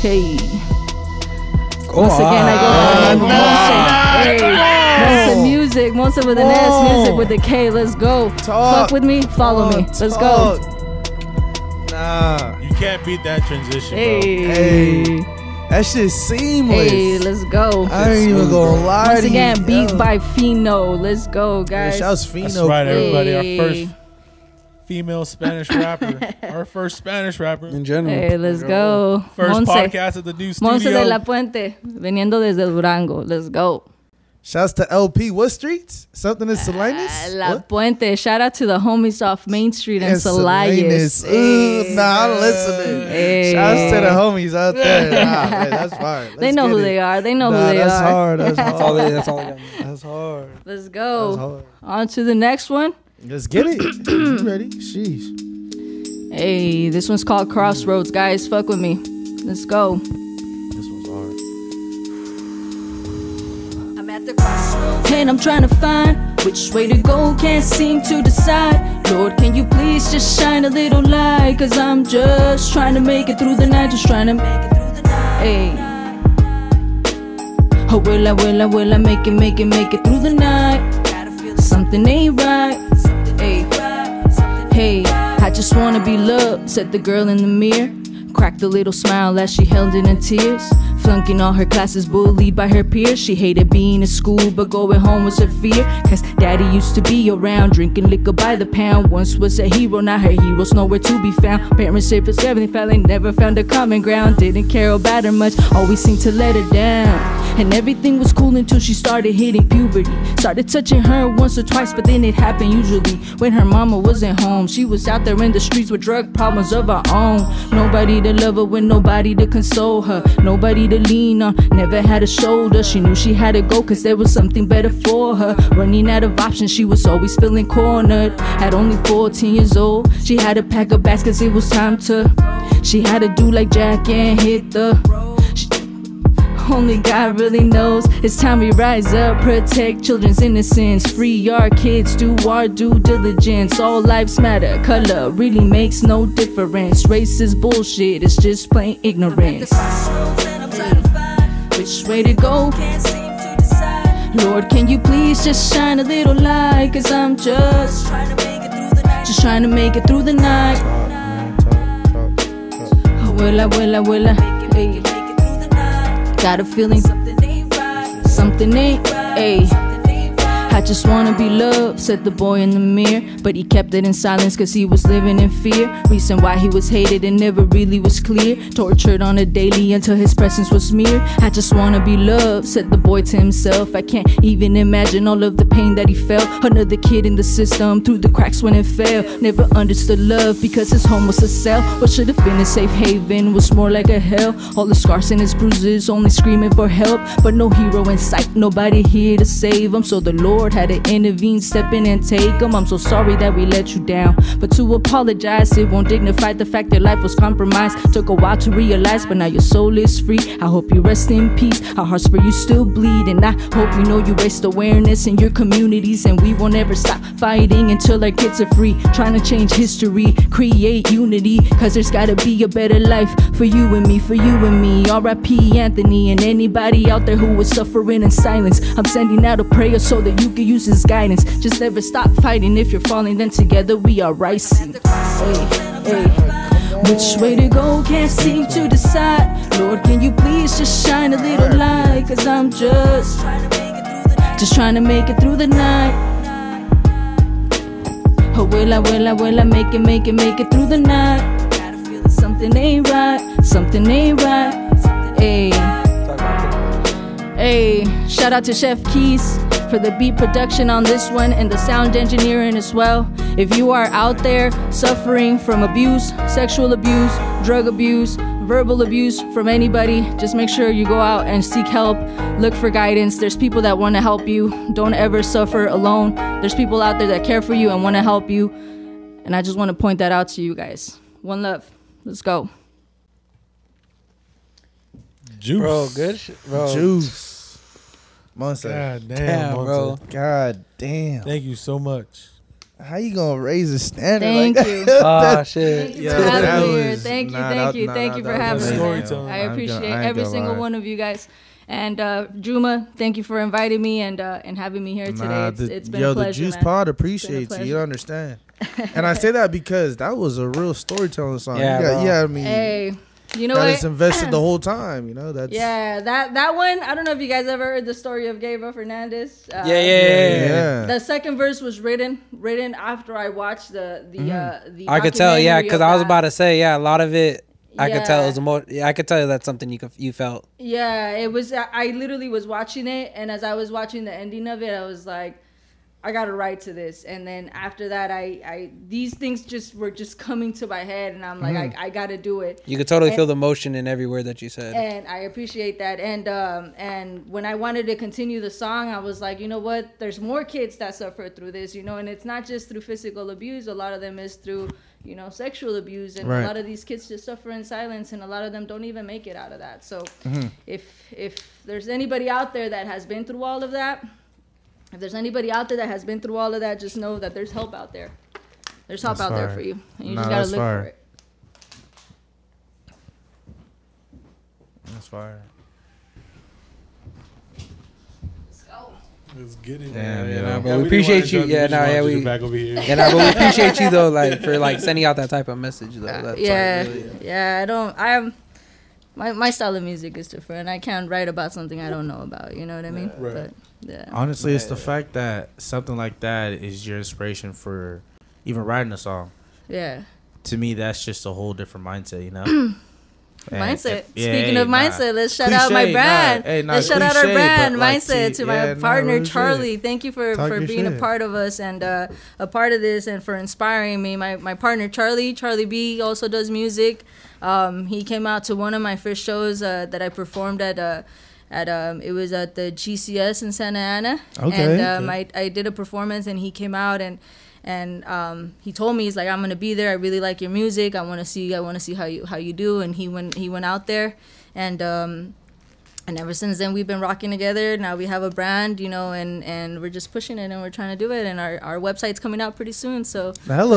S4: Hey. Once again, I go by Monse. Monse Music, Monse with an S, music with a K. Let's go. Fuck with me, follow me. Let's go.
S6: Nah.
S2: You can't beat that transition,
S4: Hey.
S2: bro.
S6: That shit's seamless.
S4: Hey, let's go.
S6: I ain't even gonna lie
S4: Once
S6: to
S4: again,
S6: you.
S4: beat
S6: Yo.
S4: by Fino. Let's go,
S6: Yeah,
S4: guys.
S6: shouts Fino.
S2: That's right, everybody.
S4: Hey.
S2: Our first female Spanish rapper. Our first Spanish rapper.
S3: In general.
S4: Hey, let's go.
S2: First
S4: Monse.
S2: podcast at the new studio.
S4: Monse de la Puente, veniendo desde Durango. Let's go.
S6: Shouts to LP. What streets? Something in Salinas?
S4: La
S6: What?
S4: Puente. Shout out to the homies off Main Street and
S6: And
S4: Salinas.
S6: Salinas. Ooh, nah, I'm listening.
S4: Hey.
S6: Shouts to the homies out there. Nah, man, that's fine.
S4: They know who they are. They know who they
S6: that's
S4: are.
S6: hard. That's
S3: That's all
S6: hard.
S3: that's all I got.
S6: That's hard.
S4: Let's
S6: That's
S4: go.
S6: hard.
S4: On to the next one.
S6: Let's get it. You ready? Sheesh.
S4: Hey, this one's called Crossroads, guys. Fuck with me. Let's go.
S6: This one's hard.
S4: I'm at the crossroads and I'm trying to find which way to go, can't seem to decide. Lord, can you please just shine a little light? Cause I'm just trying to make it through the night, just trying to make it through the night. Hey. Oh, will I make it through the night? Something ain't right. Hey, I just wanna be loved, said the girl in the mirror. Cracked a little smile as she held it in tears. Flunking all her classes, bullied by her peers. She hated being in school, but going home was her fear. Cause daddy used to be around, drinking liquor by the pound. Once was a hero, now her hero's nowhere to be found. Parents said for 70 fell, they never found a common ground. Didn't care about her much, always seemed to let her down. And everything was cool until she started hitting puberty. Started touching her once or twice, but then it happened usually when her mama wasn't home. She was out there in the streets with drug problems of her own. Nobody to love her with nobody to console her. Nobody to lean on, never had a shoulder. She knew she had to go cause there was something better for her. Running out of options, she was always feeling cornered. At only 14 years old, she had to pack her bags cause it was time to. She had to do like Jack and hit the. Only God really knows. It's time we rise up, protect children's innocence, free our kids, do our due diligence. All lives matter, color really makes no difference. Race is bullshit, it's just plain ignorance. Which way to go? Lord, can you please just shine a little light? Cause I'm just trying to make it through the night. Will I hey. Got a feeling something ain't right. I just wanna be loved, said the boy in the mirror. But he kept it in silence cause he was living in fear. Reason why he was hated and never really was clear. Tortured on a daily until his presence was smeared. I just wanna be loved, said the boy to himself. I can't even imagine all of the pain that he felt. Another kid in the system, through the cracks when it fell. Never understood love because his home was a cell. What should have been a safe haven was more like a hell. All the scars and his bruises, only screaming for help. But no hero in sight, nobody here to save him. So the Lord had to intervene, step in and take him. I'm so sorry that we let you down, but to apologize, it won't dignify the fact that life was compromised. Took a while to realize, but now your soul is free. I hope you rest in peace. Our hearts for you still bleed, and I hope you know you raised awareness in your communities. And we won't ever stop fighting until our kids are free. Trying to change history, create unity, cause there's gotta be a better life for you and me, for you and me. R.I.P. Anthony and anybody out there who was suffering in silence. I'm sending out a prayer so that you can use his guidance. Just never stop fighting. If you're falling, then together we are rising. Hey. Which way to go, can't seem to decide. Lord, can you please just shine a little light? Cause I'm just trying to make it through the night. Oh, will I make it through the night? Something ain't right, Hey, shout out to Chef Keys for the beat production on this one and the sound engineering as well. If you are out there suffering from abuse, sexual abuse, drug abuse, verbal abuse from anybody, just make sure you go out and seek help. Look for guidance. There's people that want to help you. Don't ever suffer alone. There's people out there that care for you and want to help you. And I just want to point that out to you guys. One love. Let's go.
S2: Juice.
S3: Bro, good bro.
S6: Juice. Monse.
S2: God damn,
S3: Damn, bro.
S2: Monse.
S6: God damn.
S2: Thank you so much.
S6: How you gonna raise the standard
S4: Thank
S6: like
S4: you.
S3: Ah, shit.
S4: Thank you for having me here. Thank you for
S6: that
S4: having
S6: was
S4: me.
S2: storytelling.
S4: I appreciate every single one of you guys. And Juma, thank you for inviting me and having me here today. It's been a pleasure,
S6: the Juice
S4: man.
S6: Pod appreciates you. You don't understand. And I say that because that was a real storytelling song.
S3: Yeah,
S6: I mean,
S4: Hey, You know
S6: that
S4: what?
S6: is invested the whole time. You know, that's
S4: that one. I don't know if you guys ever heard the story of Gabriel Fernandez.
S3: Yeah.
S4: The second verse was written after I watched the
S3: I could tell, because I was about to say, a lot of it. I could tell it was I could tell that's something you felt.
S4: Yeah, it was. I literally was watching it, and as I was watching the ending of it, I was like, I got to write to this. And then after that, I these things were just coming to my head, and I'm like, I got to do it.
S3: You could totally feel the emotion in every word that you said.
S4: And I appreciate that. And when I wanted to continue the song, I was like, you know what? There's more kids that suffer through this, and it's not just through physical abuse. A lot of them is through, sexual abuse. And a lot of these kids just suffer in silence, and a lot of them don't even make it out of that. So if there's anybody out there that has been through all of that, just know that there's help out there. There's help out there for you. And you just got to look for it.
S6: That's fire.
S2: Let's get it.
S3: But we appreciate you. We
S2: back over here.
S3: But we appreciate you though, for sending out that type of message though.
S4: My style of music is different. I can't write about something I don't know about. You know what I mean?
S2: Right.
S4: But,
S6: honestly, it's the fact that something like that is your inspiration for even writing a song.
S4: Yeah.
S6: To me, that's just a whole different mindset,
S4: Mindset. Speaking of mindset, let's shout out my brand. Let's shout out our brand, Mindset, to my partner, Charlie. Thank you for being a part of us and a part of this, and for inspiring me. My partner, Charlie B, also does music. He came out to one of my first shows that I performed at it was at the GCS in Santa Ana. I did a performance, and he came out and he told me, he's like, I'm gonna be there. I really like your music. I want to see how you do. And he went out there, and ever since then we've been rocking together. Now we have a brand, and we're just pushing it, and we're trying to do it. And our website's coming out pretty soon. So
S6: that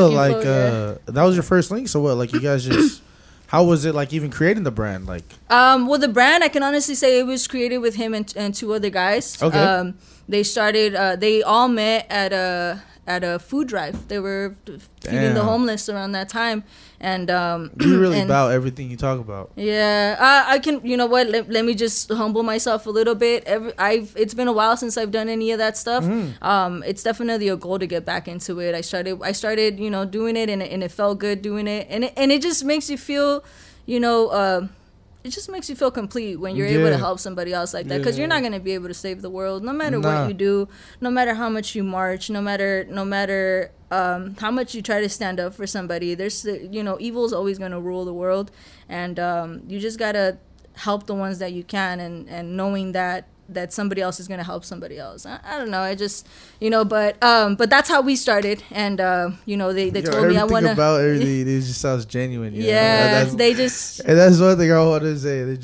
S6: was your first link. So what, you guys just how was it even creating the brand
S4: well, the brand, I can honestly say it was created with him and two other guys.
S6: Okay.
S4: They started they all met at a food drive. They were feeding the homeless around that time, and
S6: you really about everything you talk about.
S4: I can. You know what? Let me just humble myself a little bit. It's been a while since I've done any of that stuff. It's definitely a goal to get back into it. I started doing it, and it felt good doing it, and it just makes you feel, it just makes you feel complete when you're able to help somebody else like that, because you're not going to be able to save the world no matter what you do, no matter how much you march, no matter how much you try to stand up for somebody. There's evil is always going to rule the world, and you just got to help the ones that you can, and knowing that somebody else is going to help somebody else. I don't know. I just, but that's how we started. And, they told me I want to.
S6: About everything, it just sounds genuine.
S4: Yeah,
S6: and that's one thing I want to say.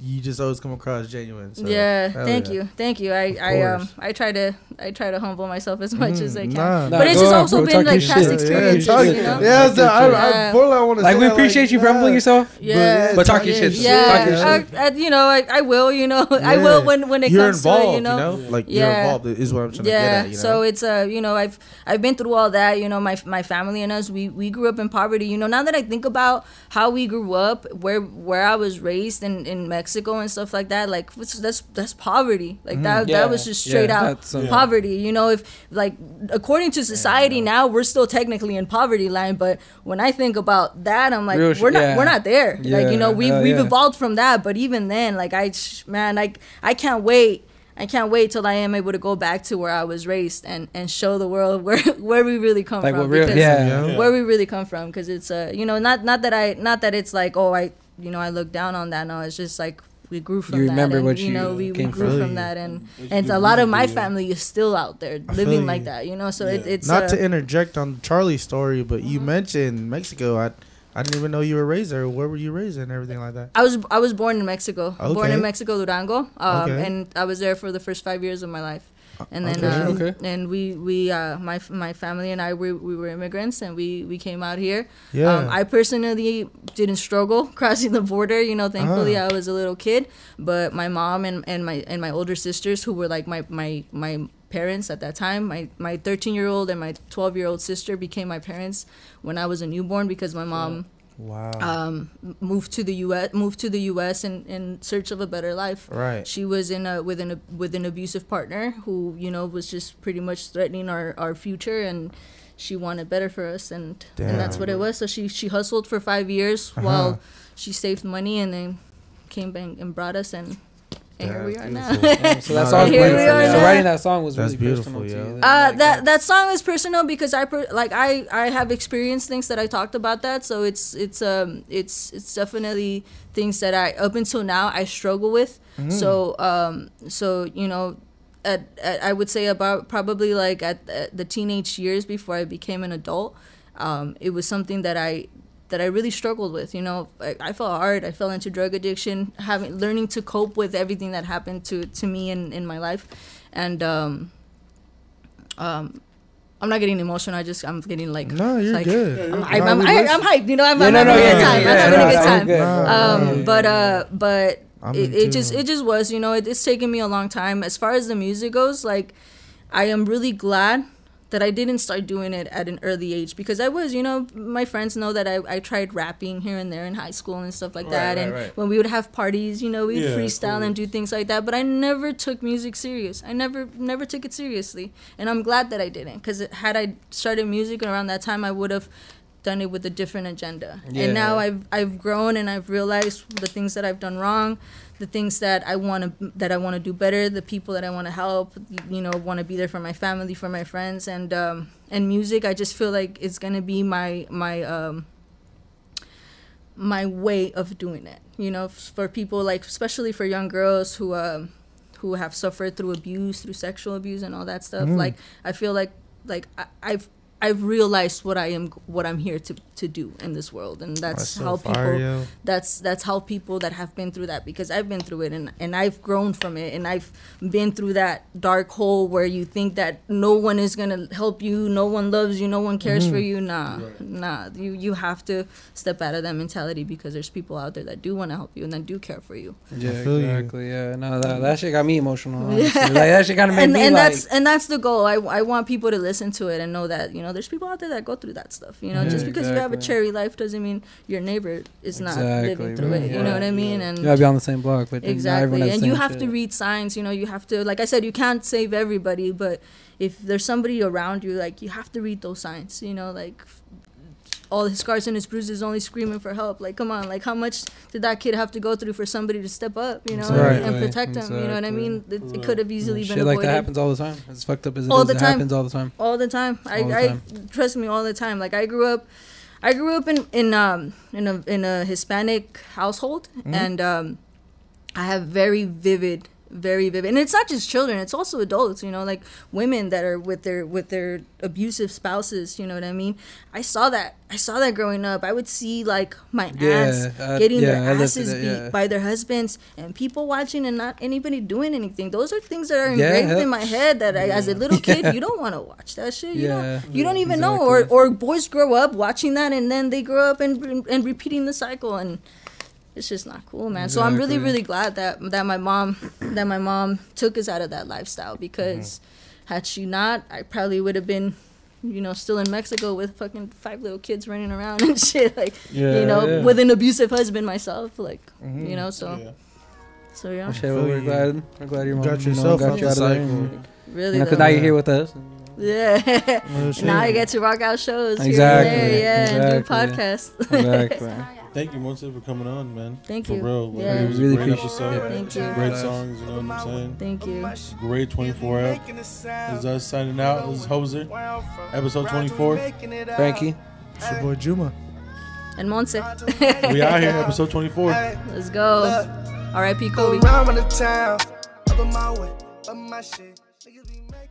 S6: You just always come across genuine. So,
S4: thank you. I try to humble myself as much as I can. But it's just also been past experiences.
S6: I want to say
S3: we appreciate you for humbling yourself. But talk your shit.
S4: I will. I will when it
S6: you're
S4: comes
S6: involved,
S4: to it.
S6: You're involved is what I'm trying to get at.
S4: So it's I've been through all that. My family and us, we grew up in poverty. Now that I think about how we grew up, where I was raised in Mexico and stuff like that, that's poverty. That was just straight out poverty. If according to society now, we're still technically in poverty line, but when I think about that, I'm like, we're not there. We've evolved from that, but even then, I can't wait. I can't wait till I am able to go back to where I was raised and show the world where we really come from. Where we really come from, because it's not that it's I look down on that. No, it's just we grew from that. You remember what we grew from that, and a lot of my family is still out there living like that. So it's
S6: not to interject on Charlie's story, but you mentioned Mexico. I didn't even know you were raised there. Where were you raised and everything like that?
S4: I was born in Mexico. Born in Mexico, Durango. And I was there for the first 5 years of my life. And then and we my family and I we were immigrants, and we came out here. I personally didn't struggle crossing the border. Thankfully I was a little kid, but my mom and my older sisters, who were my parents at that time, my 13-year-old and my 12-year-old sister became my parents when I was a newborn, because my mom
S5: Wow.
S4: Moved to the U.S. in search of a better life.
S5: Right.
S4: She was with an abusive partner who, you know, was just pretty much threatening our future, and she wanted better for us, and that's what it was. So she hustled for 5 years while she saved money, and then came back and brought us, and here we are now.
S3: So that song,
S4: here we are
S3: so
S4: now.
S3: writing that song was
S5: That's
S3: really
S5: beautiful,
S3: personal to you.
S4: That song is personal because I have experienced things that I talked about that, so it's definitely things that up until now I struggle with. So you know, I would say about probably like at the teenage years before I became an adult, it was something that I really struggled with. You know, I fell hard. I fell into drug addiction, learning to cope with everything that happened to me in my life, and I'm not getting emotional. I'm getting like,
S5: no, you're
S4: like,
S5: good.
S4: I'm hyped. You know, I'm having a good time. I'm having a good time. But it just was, you know, it's taken me a long time. As far as the music goes, like, I am really glad that I didn't start doing it at an early age, because I was, you know, my friends know that I tried rapping here and there in high school and stuff like that. And when we would have parties, you know, we'd freestyle and do things like that. But I never took music serious. I never took it seriously. And I'm glad that I didn't, because had I started music around that time, I would have done it with a different agenda. And now I've grown, and I've realized the things that I've done wrong, the things that I want to do better, the people that I want to help, you know, want to be there for my family, for my friends, and music. I just feel like it's gonna be my way of doing it. You know, for people, like, especially for young girls who have suffered through abuse, through sexual abuse and all that stuff. Like, I feel like I've realized what I'm here to do in this world, and that's how people that's how people that have been through that, because I've been through it, and I've grown from it, and I've been through that dark hole where you think that no one is gonna help you, no one loves you, no one cares for you. Nah, you have to step out of that mentality, because there's people out there that do want to help you and that do care for you.
S3: Yeah, exactly. Yeah, no, that shit got me emotional. Like, that shit kind of made me
S4: that's the goal. I want people to listen to it and know that, you know, there's people out there that go through that stuff. You know, just because you have a cherry life doesn't mean your neighbor is not living through it. You know what I mean? And
S3: you gotta be on the same block, but
S4: exactly. And you have to read signs. You know, you have to, like I said, you can't save everybody, but if there's somebody around you, like, you have to read those signs. You know, like, all his scars and his bruises, only screaming for help. Like, come on, like, how much did that kid have to go through for somebody to step up, you know, and protect him? You know what I mean? It could have easily been avoided.
S3: Shit like that happens all the time. As fucked up as it is, it happens all the time.
S4: All the time. I trust me, all the time. Like, I grew up in a Hispanic household, and I have very vivid, and it's not just children, it's also adults, you know, like women that are with their abusive spouses, you know what I mean? I saw that growing up. I would see, like, my aunts getting their asses beat by their husbands, and people watching and not anybody doing anything. Those are things that are engraved in my head that as a little kid, you don't want to watch that shit. You don't even know. Or boys grow up watching that, and then they grow up and repeating the cycle, and it's just not cool, man. So I'm really, really glad that my mom took us out of that lifestyle, because had she not, I probably would have been, you know, still in Mexico with fucking 5 little kids running around and shit, like, you know, with an abusive husband myself, like, you know, so yeah.
S3: We're glad your mom
S5: got yourself out the cycle.
S4: Really,
S3: because now you're here with us.
S4: Yeah. Now I get to rock out shows here and there, and do podcasts.
S3: Exactly.
S2: Thank you, Monse, for coming on, man.
S4: Thank you.
S2: For real. Like,
S4: Yeah.
S2: it was a
S3: Really
S2: great
S3: appreciate
S2: episode.
S4: Thank you.
S2: Great songs, you know what I'm saying?
S4: Thank you.
S2: Great 24 out. This is us signing out. This is Hoser. Episode 24.
S3: Frankie.
S5: It's your boy Juma.
S4: And Monse.
S2: We out here, episode 24.
S4: Let's go. R.I.P. Kobe.
S1: Around the town, up in my way, up my shit. Niggas be making